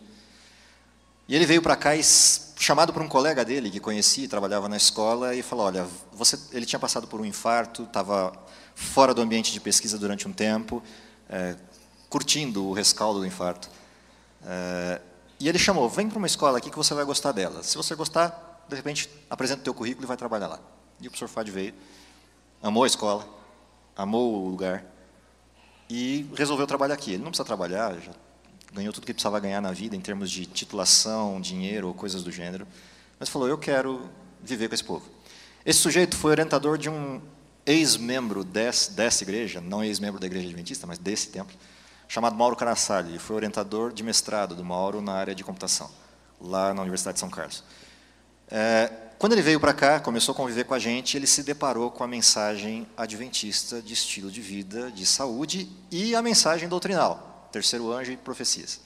Speaker 1: e ele veio para cá chamado por um colega dele que conhecia e trabalhava na escola e falou, olha, ele tinha passado por um infarto, estava fora do ambiente de pesquisa durante um tempo, curtindo o rescaldo do infarto. E ele chamou, vem para uma escola aqui que você vai gostar dela. Se você gostar, de repente, apresenta o teu currículo e vai trabalhar lá. E o professor Fuad veio, amou a escola, amou o lugar e resolveu trabalhar aqui. Ele não precisa trabalhar, já ganhou tudo que precisava ganhar na vida em termos de titulação, dinheiro ou coisas do gênero, mas falou, eu quero viver com esse povo. Esse sujeito foi orientador de um ex-membro dessa igreja, não ex-membro da igreja adventista, mas desse templo, chamado Mauro Carassali. Ele foi orientador de mestrado do Mauro na área de computação, lá na Universidade de São Carlos. Quando ele veio para cá, começou a conviver com a gente, ele se deparou com a mensagem adventista de estilo de vida, de saúde e a mensagem doutrinal, terceiro anjo e profecias.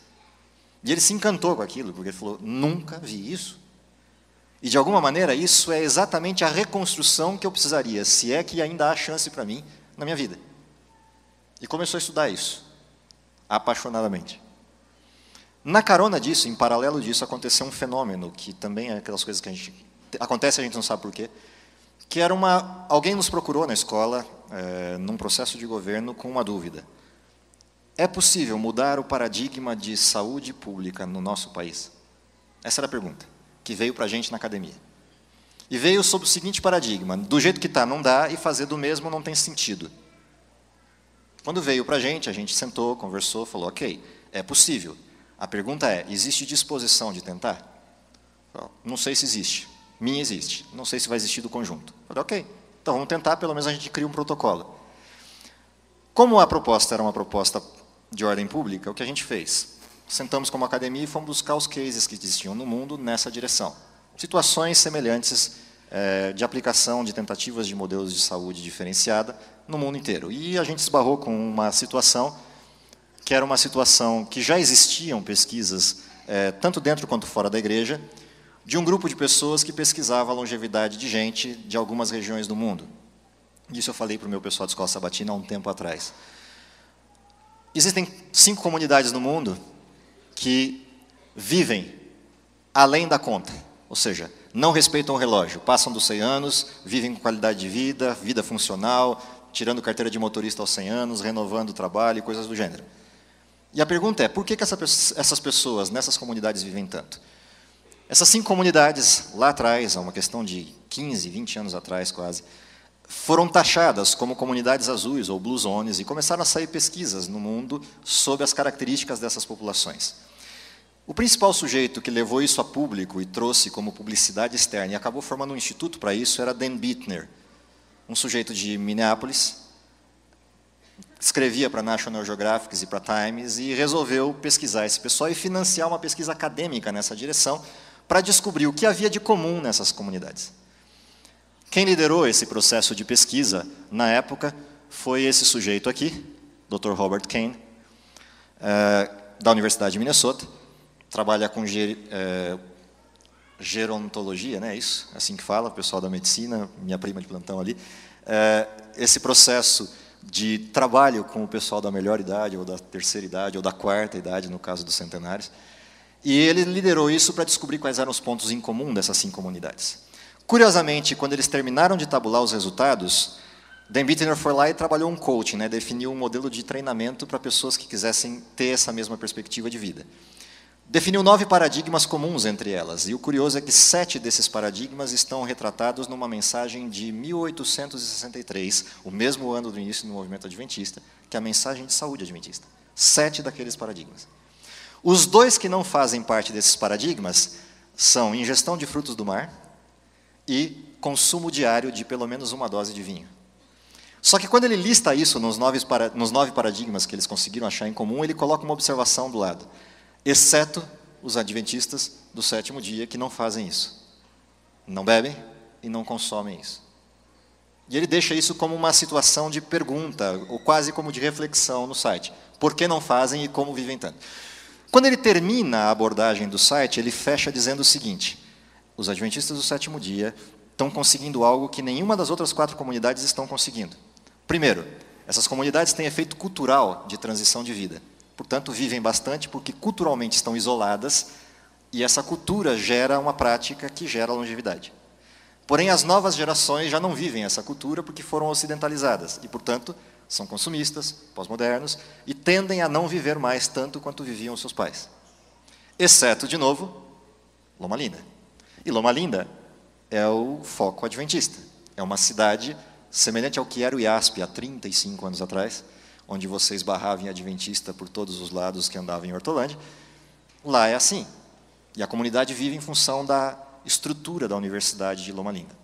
Speaker 1: E ele se encantou com aquilo, porque ele falou, nunca vi isso. E, de alguma maneira, isso é exatamente a reconstrução que eu precisaria, se é que ainda há chance para mim na minha vida. E começou a estudar isso, apaixonadamente. Na carona disso, em paralelo disso, aconteceu um fenômeno, que também é aquelas coisas que acontece, a gente não sabe por quê, que era alguém nos procurou na escola, num processo de governo, com uma dúvida. É possível mudar o paradigma de saúde pública no nosso país? Essa era a pergunta, que veio para a gente na academia. E veio sob o seguinte paradigma, do jeito que está não dá, e fazer do mesmo não tem sentido. Quando veio para a gente sentou, conversou, falou, ok, é possível. A pergunta é, existe disposição de tentar? Não sei se existe. Minha existe. Não sei se vai existir do conjunto. Falei, ok, então vamos tentar, pelo menos a gente cria um protocolo. Como a proposta era uma proposta de ordem pública, o que a gente fez? Sentamos como academia e fomos buscar os cases que existiam no mundo nessa direção. Situações semelhantes de aplicação de tentativas de modelos de saúde diferenciada no mundo inteiro. E a gente esbarrou com uma situação que era uma situação que já existiam pesquisas, tanto dentro quanto fora da igreja, de um grupo de pessoas que pesquisava a longevidade de gente de algumas regiões do mundo. Isso eu falei para o meu pessoal de escola sabatina há um tempo atrás. Existem 5 comunidades no mundo que vivem além da conta, ou seja, não respeitam o relógio, passam dos 100 anos, vivem com qualidade de vida, vida funcional, tirando carteira de motorista aos 100 anos, renovando o trabalho e coisas do gênero. E a pergunta é, por que essas pessoas nessas comunidades vivem tanto? Essas 5 comunidades, lá atrás, há uma questão de 15, 20 anos atrás quase, foram taxadas como comunidades azuis ou blue zones e começaram a sair pesquisas no mundo sobre as características dessas populações. O principal sujeito que levou isso a público e trouxe como publicidade externa e acabou formando um instituto para isso era Dan Bittner, um sujeito de Minneapolis, escrevia para National Geographic e para Times e resolveu pesquisar esse pessoal e financiar uma pesquisa acadêmica nessa direção para descobrir o que havia de comum nessas comunidades. Quem liderou esse processo de pesquisa, na época, foi esse sujeito aqui, Dr. Robert Kane, da Universidade de Minnesota, trabalha com gerontologia, né? Isso, assim que fala, o pessoal da medicina, minha prima de plantão ali. Esse processo de trabalho com o pessoal da melhor idade, ou da terceira idade, ou da quarta idade, no caso dos centenários. E ele liderou isso para descobrir quais eram os pontos em comum dessas 5 comunidades. Curiosamente, quando eles terminaram de tabular os resultados, Dan Bittner foi lá e trabalhou um coaching, né, definiu um modelo de treinamento para pessoas que quisessem ter essa mesma perspectiva de vida. definiu 9 paradigmas comuns entre elas, e o curioso é que 7 desses paradigmas estão retratados numa mensagem de 1863, o mesmo ano do início do movimento adventista, que é a mensagem de saúde adventista. 7 daqueles paradigmas. Os 2 que não fazem parte desses paradigmas são ingestão de frutos do mar e consumo diário de pelo menos uma dose de vinho. Só que quando ele lista isso nos 9 paradigmas que eles conseguiram achar em comum, ele coloca uma observação do lado. Exceto os adventistas do 7º dia, que não fazem isso. Não bebem e não consomem isso. E ele deixa isso como uma situação de pergunta, ou quase como de reflexão no site. Por que não fazem e como vivem tanto? Quando ele termina a abordagem do site, ele fecha dizendo o seguinte: os adventistas do 7º dia estão conseguindo algo que nenhuma das outras 4 comunidades estão conseguindo. Primeiro, essas comunidades têm efeito cultural de transição de vida. Portanto, vivem bastante porque culturalmente estão isoladas e essa cultura gera uma prática que gera longevidade. Porém, as novas gerações já não vivem essa cultura porque foram ocidentalizadas e, portanto, são consumistas, pós-modernos e tendem a não viver mais tanto quanto viviam os seus pais. Exceto, de novo, Loma Linda. E Loma Linda é o foco adventista. É uma cidade semelhante ao que era o IASP há 35 anos atrás, onde você esbarrava em adventista por todos os lados que andava em Hortolândia. Lá é assim. E a comunidade vive em função da estrutura da Universidade de Loma Linda.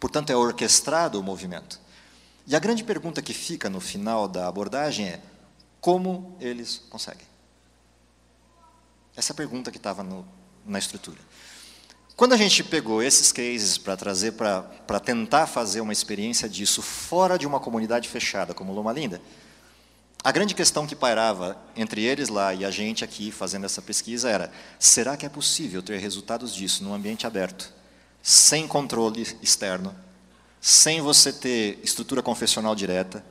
Speaker 1: Portanto, é orquestrado o movimento. E a grande pergunta que fica no final da abordagem é: como eles conseguem? Essa é a pergunta que estava na estrutura. Quando a gente pegou esses cases para trazer, para tentar fazer uma experiência disso fora de uma comunidade fechada como Loma Linda, a grande questão que pairava entre eles lá e a gente aqui fazendo essa pesquisa era: será que é possível ter resultados disso num ambiente aberto, sem controle externo, sem você ter estrutura confessional direta?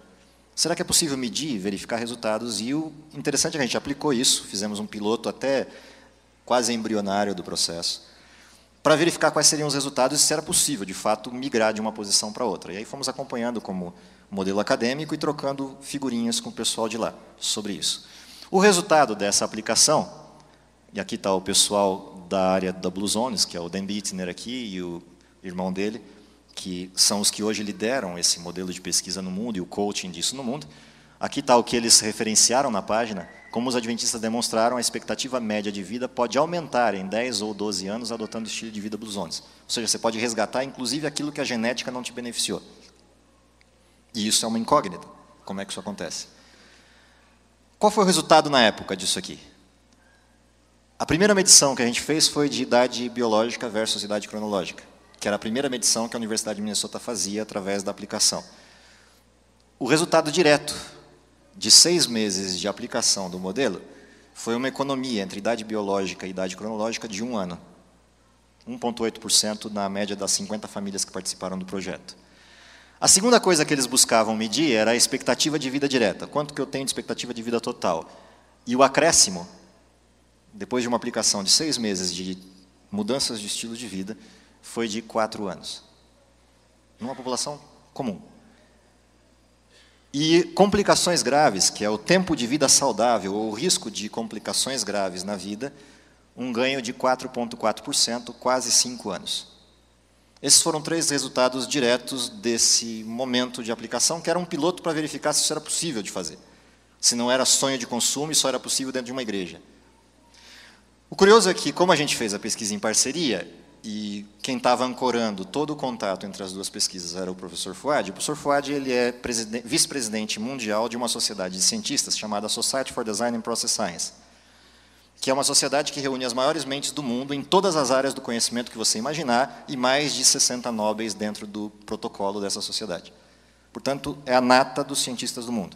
Speaker 1: Será que é possível medir e verificar resultados? E o interessante é que a gente aplicou isso, fizemos um piloto até quase embrionário do processo, para verificar quais seriam os resultados e se era possível, de fato, migrar de uma posição para outra. E aí fomos acompanhando como modelo acadêmico e trocando figurinhas com o pessoal de lá sobre isso. O resultado dessa aplicação, e aqui está o pessoal da área da Blue Zones, que é o Dan Bittner aqui e o irmão dele, que são os que hoje lideram esse modelo de pesquisa no mundo e o coaching disso no mundo. Aqui está o que eles referenciaram na página. Como os adventistas demonstraram, a expectativa média de vida pode aumentar em 10 ou 12 anos adotando o estilo de vida Blue Zones. Ou seja, você pode resgatar, inclusive, aquilo que a genética não te beneficiou. E isso é uma incógnita. Como é que isso acontece? Qual foi o resultado na época disso aqui? A primeira medição que a gente fez foi de idade biológica versus idade cronológica, que era a primeira medição que a Universidade de Minnesota fazia através da aplicação. O resultado direto de 6 meses de aplicação do modelo foi uma economia entre idade biológica e idade cronológica de 1 ano. 1,8% na média das 50 famílias que participaram do projeto. A segunda coisa que eles buscavam medir era a expectativa de vida direta. Quanto que eu tenho de expectativa de vida total? E o acréscimo, depois de uma aplicação de 6 meses de mudanças de estilo de vida, foi de 4 anos. Numa população comum. E complicações graves, que é o tempo de vida saudável ou o risco de complicações graves na vida, um ganho de 4,4%, quase 5 anos. Esses foram 3 resultados diretos desse momento de aplicação, que era um piloto para verificar se isso era possível de fazer. Se não era sonho de consumo e só era possível dentro de uma igreja. O curioso é que, como a gente fez a pesquisa em parceria, e quem estava ancorando todo o contato entre as duas pesquisas era o professor Fouad. O professor Fouad ele é vice-presidente mundial de uma sociedade de cientistas chamada Society for Design and Process Science, que é uma sociedade que reúne as maiores mentes do mundo em todas as áreas do conhecimento que você imaginar e mais de 60 nobres dentro do protocolo dessa sociedade. Portanto, é a nata dos cientistas do mundo.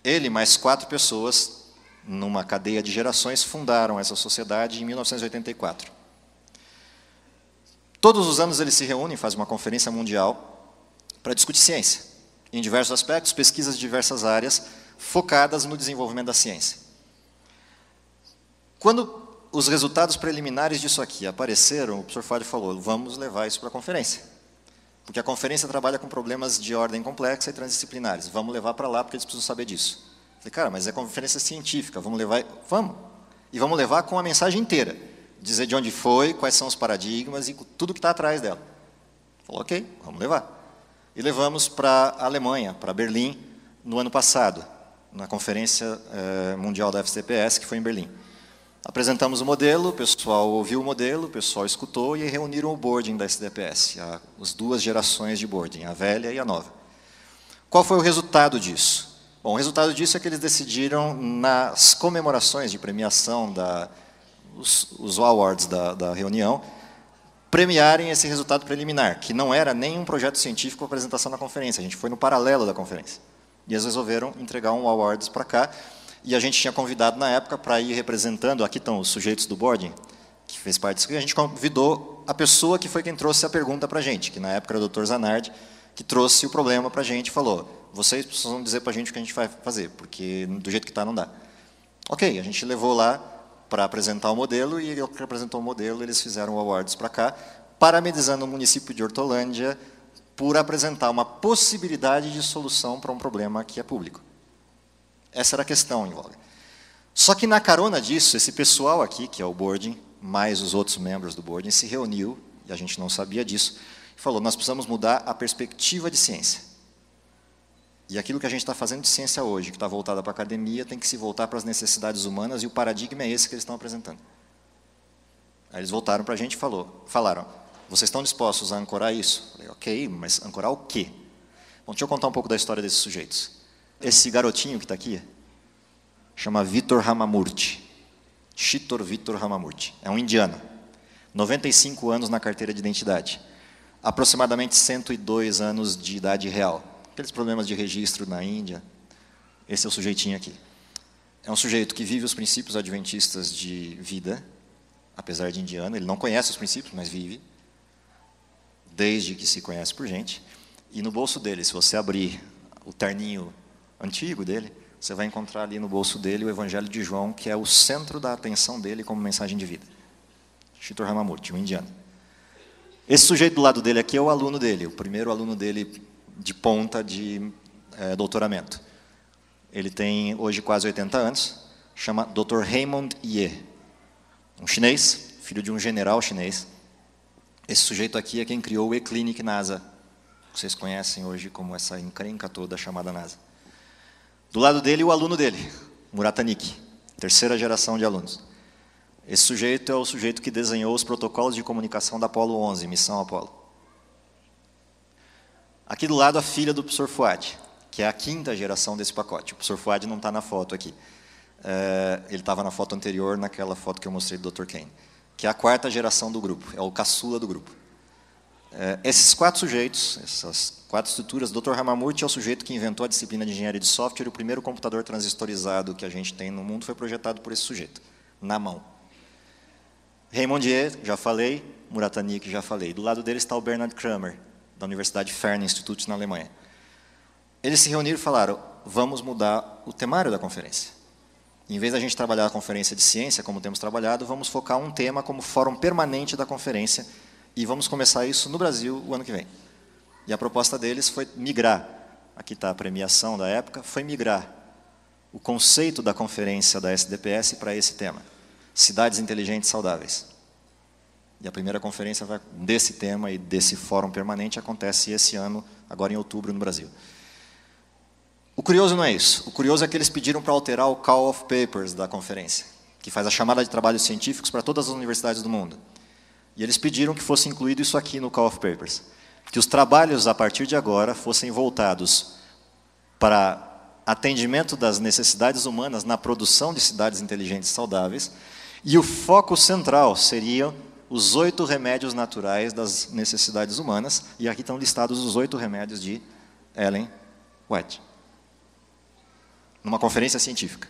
Speaker 1: Ele mais 4 pessoas, numa cadeia de gerações, fundaram essa sociedade em 1984. Todos os anos eles se reúnem, fazem uma conferência mundial para discutir ciência, em diversos aspectos, pesquisas de diversas áreas, focadas no desenvolvimento da ciência. Quando os resultados preliminares disso aqui apareceram, o professor Fábio falou: vamos levar isso para a conferência, porque a conferência trabalha com problemas de ordem complexa e transdisciplinares, vamos levar para lá porque eles precisam saber disso. Eu falei: cara, mas é conferência científica, vamos levar... Vamos. e vamos levar com a mensagem inteira. Dizer de onde foi, quais são os paradigmas e tudo que está atrás dela. Falou, ok, vamos levar. E levamos para a Alemanha, para Berlim, no ano passado, na Conferência Mundial da FCPS, que foi em Berlim. Apresentamos o modelo, o pessoal ouviu o modelo, o pessoal escutou e reuniram o boarding da SDPS, as duas gerações de boarding, a velha e a nova. Qual foi o resultado disso? Bom, o resultado disso é que eles decidiram, nas comemorações de premiação, os awards da reunião, premiarem esse resultado preliminar, que não era nem um projeto científico para apresentação na conferência, a gente foi no paralelo da conferência. E eles resolveram entregar um awards para cá, e a gente tinha convidado na época para ir representando, aqui estão os sujeitos do boarding, que fez parte disso, e a gente convidou a pessoa que foi quem trouxe a pergunta para a gente, que na época era o Dr. Zanardi, que trouxe o problema para a gente e falou, vocês precisam dizer para a gente o que a gente vai fazer, porque do jeito que está não dá. Ok, a gente levou lá para apresentar o modelo, e ele que apresentou o modelo, eles fizeram o awards para cá, parabenizando o município de Hortolândia por apresentar uma possibilidade de solução para um problema que é público. Essa era a questão em voga. Só que na carona disso, esse pessoal aqui, que é o boarding, mais os outros membros do boarding, se reuniu, e a gente não sabia disso, e falou, nós precisamos mudar a perspectiva de ciência. E aquilo que a gente está fazendo de ciência hoje, que está voltada para a academia, tem que se voltar para as necessidades humanas, e o paradigma é esse que eles estão apresentando. Aí eles voltaram para a gente e falaram, vocês estão dispostos a ancorar isso? Eu falei, ok, mas ancorar o quê? Bom, deixa eu contar um pouco da história desses sujeitos. Esse garotinho que está aqui, chama Vitor Ramamurti. Shitor Vitor Ramamurti. É um indiano. 95 anos na carteira de identidade. Aproximadamente 102 anos de idade real. Aqueles problemas de registro na Índia. Esse é o sujeitinho aqui. É um sujeito que vive os princípios adventistas de vida, apesar de indiano. Ele não conhece os princípios, mas vive. Desde que se conhece por gente. E no bolso dele, se você abrir o terninho antigo dele, você vai encontrar ali no bolso dele o Evangelho de João, que é o centro da atenção dele como mensagem de vida. Shitor Ramamurti, um indiano. Esse sujeito do lado dele aqui é o aluno dele, o primeiro aluno dele de ponta de doutoramento. Ele tem hoje quase 80 anos, chama Dr. Raymond Ye, um chinês, filho de um general chinês. Esse sujeito aqui é quem criou o eClinic NASA, que vocês conhecem hoje como essa encrenca toda chamada NASA. Do lado dele, o aluno dele, Muratanik, terceira geração de alunos. Esse sujeito é o sujeito que desenhou os protocolos de comunicação da Apollo 11, missão Apollo. Aqui do lado, a filha do professor Fuad, que é a quinta geração desse pacote. O professor Fuad não está na foto aqui. Ele estava na foto anterior, naquela foto que eu mostrei do Dr. Kane, que é a quarta geração do grupo, é o caçula do grupo. Esses 4 sujeitos, essas 4 estruturas, o Dr. Ramamurti é o sujeito que inventou a disciplina de engenharia de software, e o primeiro computador transistorizado que a gente tem no mundo foi projetado por esse sujeito, na mão. Raymond Ye, já falei, Muratanik, já falei. Do lado dele está o Bernhard Kramer, da Universidade Fern Institut, na Alemanha. Eles se reuniram e falaram, vamos mudar o temário da conferência. Em vez da gente trabalhar a conferência de ciência, como temos trabalhado, vamos focar um tema como fórum permanente da conferência, e vamos começar isso no Brasil o ano que vem. E a proposta deles foi migrar, aqui está a premiação da época, foi migrar o conceito da conferência da SDPS para esse tema. Cidades inteligentes saudáveis. E a primeira conferência desse tema e desse fórum permanente acontece esse ano, agora em outubro, no Brasil. O curioso não é isso. O curioso é que eles pediram para alterar o Call of Papers da conferência, que faz a chamada de trabalhos científicos para todas as universidades do mundo. E eles pediram que fosse incluído isso aqui no Call of Papers. Que os trabalhos, a partir de agora, fossem voltados para atendimento das necessidades humanas na produção de cidades inteligentes e saudáveis, e o foco central seriam os 8 remédios naturais das necessidades humanas, e aqui estão listados os 8 remédios de Ellen White. Numa conferência científica,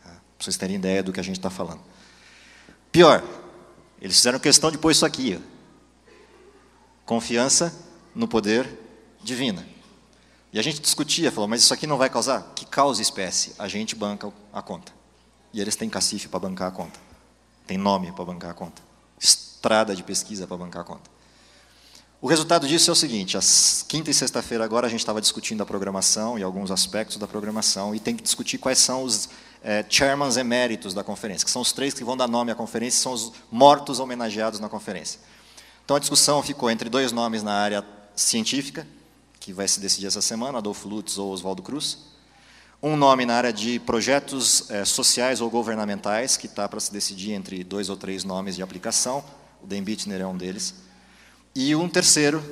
Speaker 1: para vocês terem ideia do que a gente está falando. Pior, eles fizeram questão de pôr isso aqui, ó. Confiança no poder divino. E a gente discutia, falou, mas isso aqui não vai causar? Que causa espécie? A gente banca a conta. E eles têm cacife para bancar a conta. Tem nome para bancar a conta. Estrada de pesquisa para bancar a conta. O resultado disso é o seguinte: às quinta e sexta-feira agora a gente estava discutindo a programação e alguns aspectos da programação, e tem que discutir quais são os chairmans eméritos da conferência, que são os 3 que vão dar nome à conferência, são os mortos homenageados na conferência. Então a discussão ficou entre 2 nomes na área científica, que vai se decidir essa semana, Adolfo Lutz ou Oswaldo Cruz. Um nome na área de projetos sociais ou governamentais, que está para se decidir entre 2 ou 3 nomes de aplicação, o Dan Bittner é um deles. E um terceiro,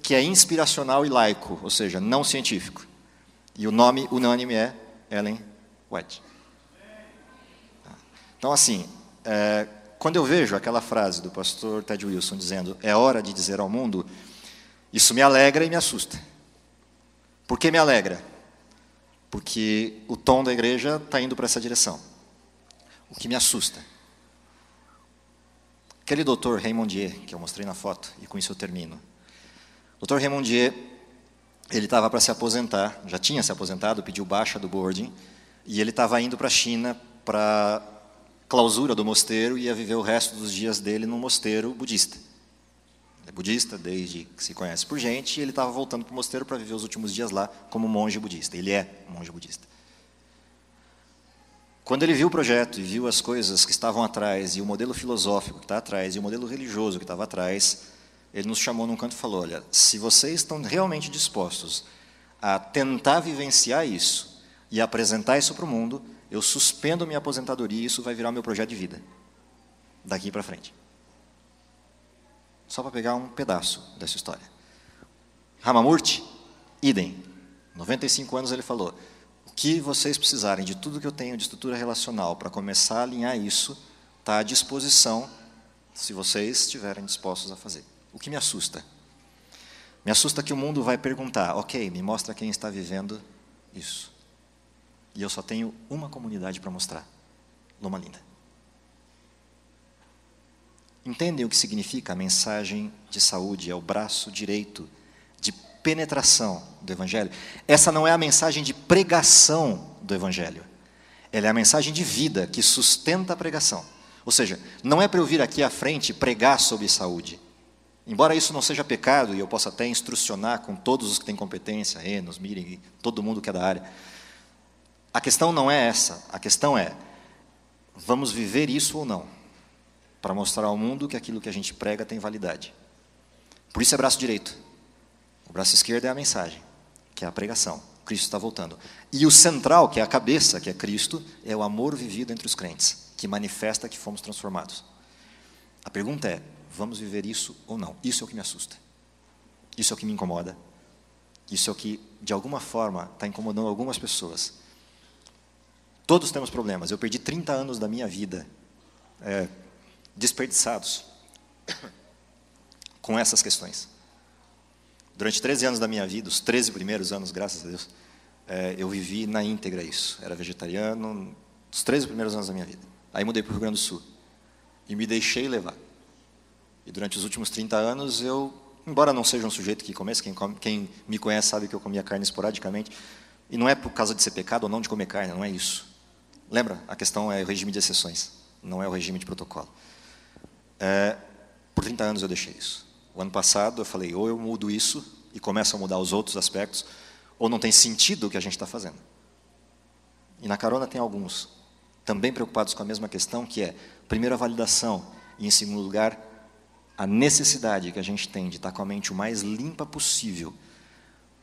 Speaker 1: que é inspiracional e laico, ou seja, não científico. E o nome unânime é Ellen White. Então, assim, quando eu vejo aquela frase do pastor Ted Wilson dizendo é hora de dizer ao mundo, isso me alegra e me assusta. Por que me alegra? Porque o tom da igreja está indo para essa direção. O que me assusta. Aquele doutor Raymondier, que eu mostrei na foto, e com isso eu termino. O doutor Raymondier, ele estava para se aposentar, já tinha se aposentado, pediu baixa do boarding, e ele estava indo para a China para clausura do mosteiro e ia viver o resto dos dias dele num mosteiro budista. Ele é budista desde que se conhece por gente, e ele estava voltando para o mosteiro para viver os últimos dias lá como monge budista. Ele é um monge budista. Quando ele viu o projeto e viu as coisas que estavam atrás, e o modelo filosófico que está atrás, e o modelo religioso que estava atrás, ele nos chamou num canto e falou, olha, se vocês estão realmente dispostos a tentar vivenciar isso e apresentar isso para o mundo, eu suspendo minha aposentadoria e isso vai virar meu projeto de vida, daqui para frente. Só para pegar um pedaço dessa história. Ramamurti, idem. 95 anos ele falou, o que vocês precisarem de tudo que eu tenho de estrutura relacional para começar a alinhar isso, está à disposição se vocês estiverem dispostos a fazer. O que me assusta? Me assusta que o mundo vai perguntar, ok, me mostra quem está vivendo isso. E eu só tenho uma comunidade para mostrar, Loma Linda. Entendem o que significa a mensagem de saúde? É o braço direito de penetração do Evangelho. Essa não é a mensagem de pregação do Evangelho. Ela é a mensagem de vida que sustenta a pregação. Ou seja, não é para eu vir aqui à frente pregar sobre saúde. Embora isso não seja pecado, e eu possa até instrucionar com todos os que têm competência, Enos, Miriam, todo mundo que é da área. A questão não é essa. A questão é, vamos viver isso ou não? Para mostrar ao mundo que aquilo que a gente prega tem validade. Por isso é braço direito. O braço esquerdo é a mensagem, que é a pregação. Cristo está voltando. E o central, que é a cabeça, que é Cristo, é o amor vivido entre os crentes, que manifesta que fomos transformados. A pergunta é, vamos viver isso ou não? Isso é o que me assusta. Isso é o que me incomoda. Isso é o que, de alguma forma, está incomodando algumas pessoas. Todos temos problemas. Eu perdi 30 anos da minha vida desperdiçados com essas questões. Durante 13 anos da minha vida, os 13 primeiros anos, graças a Deus, eu vivi na íntegra isso. Era vegetariano, os 13 primeiros anos da minha vida. Aí mudei para o Rio Grande do Sul. E me deixei levar. E durante os últimos 30 anos, eu, embora não seja um sujeito que comesse, quem me conhece sabe que eu comia carne esporadicamente, e não é por causa de ser pecado ou não de comer carne, não é isso. Lembra? A questão é o regime de exceções, não é o regime de protocolo. Por 30 anos eu deixei isso. O ano passado eu falei, ou eu mudo isso e começo a mudar os outros aspectos, ou não tem sentido o que a gente está fazendo. E na carona tem alguns, também preocupados com a mesma questão, que é, primeiro, a validação, e em segundo lugar, a necessidade que a gente tem de estar com a mente o mais limpa possível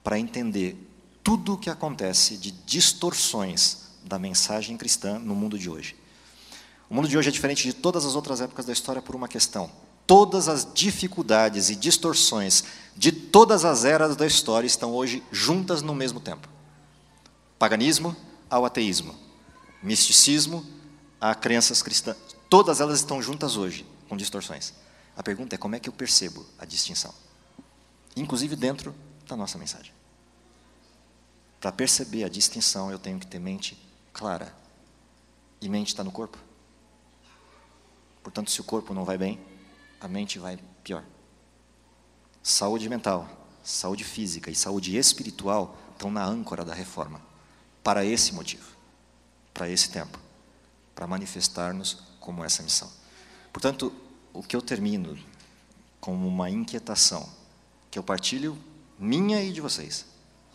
Speaker 1: para entender tudo o que acontece de distorções da mensagem cristã no mundo de hoje. O mundo de hoje é diferente de todas as outras épocas da história por uma questão. Todas as dificuldades e distorções de todas as eras da história estão hoje juntas no mesmo tempo. Paganismo ao ateísmo, misticismo a crenças cristãs, todas elas estão juntas hoje, com distorções. A pergunta é como é que eu percebo a distinção? Inclusive dentro da nossa mensagem. Para perceber a distinção, eu tenho que ter mente clara. E mente está no corpo. Portanto, se o corpo não vai bem, a mente vai pior. Saúde mental, saúde física e saúde espiritual estão na âncora da reforma. Para esse motivo, para esse tempo, para manifestar-nos como essa missão. Portanto, o que eu termino como uma inquietação que eu partilho minha e de vocês.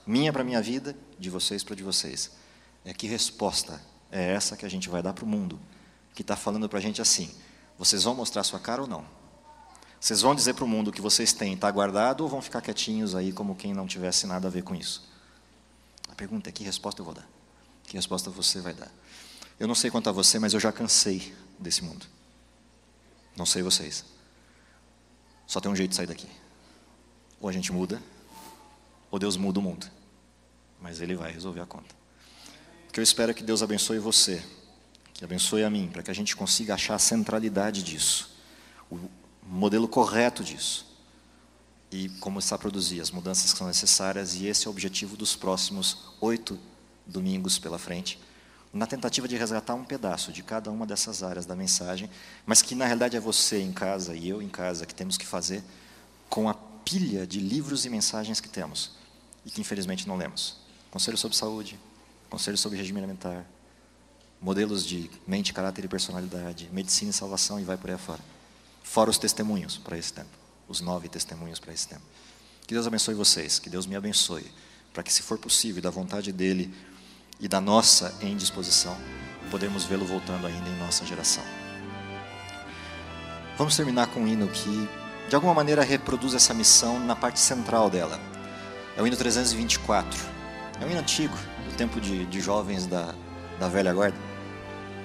Speaker 1: Minha para a minha vida, de vocês para de vocês. É que resposta é essa que a gente vai dar para o mundo, que está falando para a gente assim: vocês vão mostrar sua cara ou não? Vocês vão dizer para o mundo que vocês têm está guardado ou vão ficar quietinhos aí como quem não tivesse nada a ver com isso? A pergunta é: que resposta eu vou dar? Que resposta você vai dar? Eu não sei quanto a você, mas eu já cansei desse mundo. Não sei vocês. Só tem um jeito de sair daqui. Ou a gente muda, ou Deus muda o mundo. Mas Ele vai resolver a conta. O que eu espero é que Deus abençoe você, que abençoe a mim, para que a gente consiga achar a centralidade disso, o modelo correto disso, e começar a produzir as mudanças que são necessárias. E esse é o objetivo dos próximos 8 domingos pela frente, na tentativa de resgatar um pedaço de cada uma dessas áreas da mensagem, mas que na realidade é você em casa e eu em casa que temos que fazer com a pilha de livros e mensagens que temos e que infelizmente não lemos. Conselho sobre saúde, conselho sobre regime alimentar, modelos de mente, caráter e personalidade, medicina e salvação, e vai por aí afora. Fora os testemunhos para esse tempo, os 9 testemunhos para esse tempo. Que Deus abençoe vocês, que Deus me abençoe, para que, se for possível, da vontade dEle e da nossa em disposição, podemos vê-lo voltando ainda em nossa geração. Vamos terminar com um hino que, de alguma maneira, reproduz essa missão na parte central dela. É o hino 324. É um hino antigo, do tempo de jovens da velha guarda.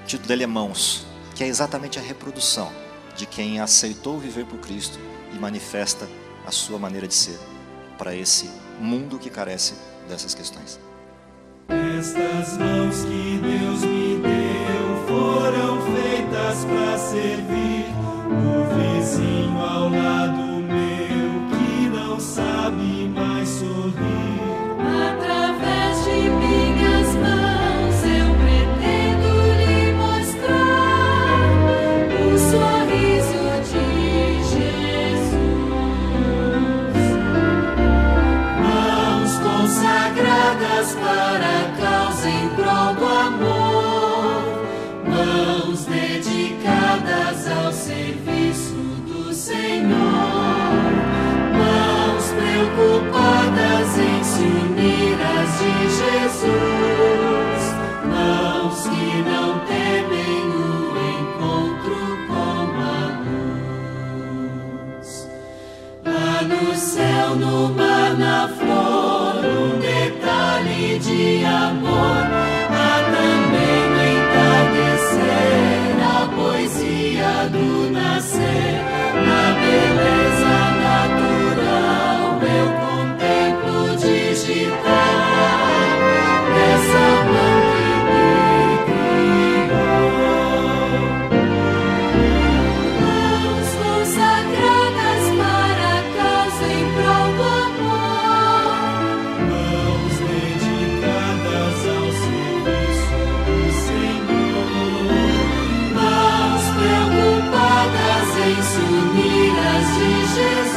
Speaker 1: O título dele é Mãos, que é exatamente a reprodução de quem aceitou viver por Cristo e manifesta a sua maneira de ser para esse mundo que carece dessas questões.
Speaker 2: Estas mãos que Deus me deu foram feitas para servir o vizinho ao lado meu que não sabe mais sorrir.
Speaker 3: Através de minhas mãos eu pretendo lhe mostrar o sorriso de Jesus. Mãos consagradas para a causa em prol do amor, mãos dedicadas ao serviço do Senhor, mãos preocupadas em se unir às de Jesus, mãos que não temem o encontro com a luz. Lá no céu, no mar, na flor, um detalhe de amor. Há também no entardecer a poesia do nascer, a beleza natural eu contemplo digital dessa mão que me criou. Mãos consagradas para a causa em prol do amor,
Speaker 2: Mãos dedicadas ao serviço do Senhor,
Speaker 3: mãos preocupadas em se unir às de Jesus,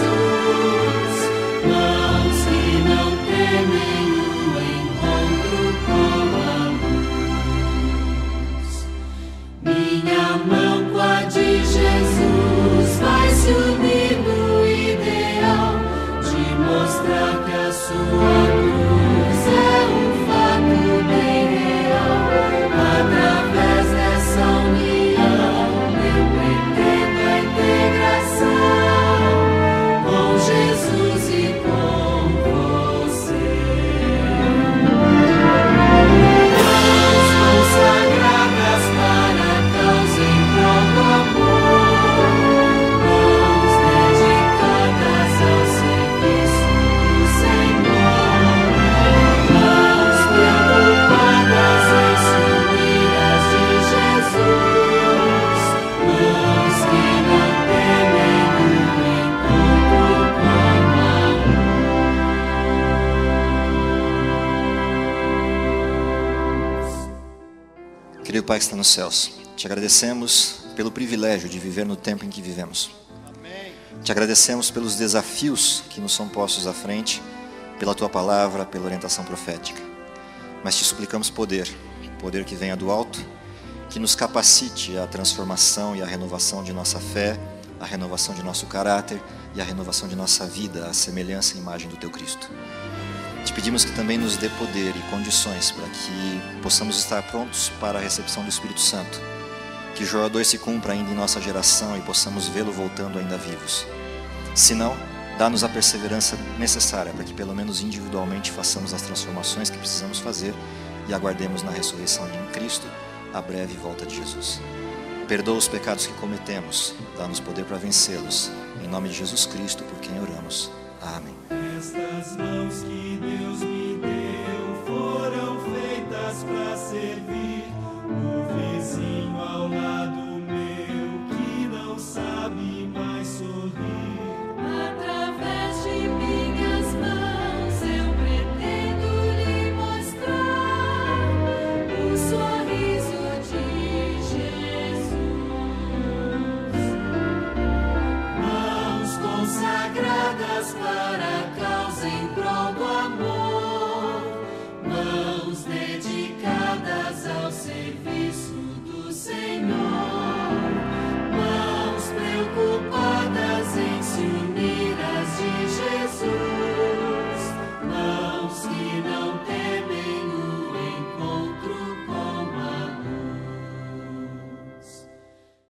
Speaker 3: mãos que não temem o encontro com a luz. Minha mão com a de Jesus vai se unir no ideal de mostrar que a sua cruz é um fato bem real. Através dessa união eu pretendo a integração com Jesus e com você. Mãos consagradas para a causa em prol do amor, mãos dedicadas ao serviço do Senhor, mãos preocupadas em se unir às de Jesus, mãos que não temem o encontro com a luz.
Speaker 1: Querido Pai que está nos céus, te agradecemos pelo privilégio de viver no tempo em que vivemos. Te agradecemos pelos desafios que nos são postos à frente, pela Tua palavra, pela orientação profética. Mas te suplicamos poder que venha do alto, que nos capacite à transformação e à renovação de nossa fé, à renovação de nosso caráter, e a renovação de nossa vida à semelhança e imagem do Teu Cristo. Te pedimos que também nos dê poder e condições para que possamos estar prontos para a recepção do Espírito Santo, que Joel 2 se cumpra ainda em nossa geração e possamos vê-lo voltando ainda vivos. Se não, dá-nos a perseverança necessária para que pelo menos individualmente façamos as transformações que precisamos fazer e aguardemos na ressurreição de Cristo a breve volta de Jesus. Perdoa os pecados que cometemos, dá-nos poder para vencê-los. Em nome de Jesus Cristo, por quem oramos. Amém.
Speaker 2: Estas mãos que Deus me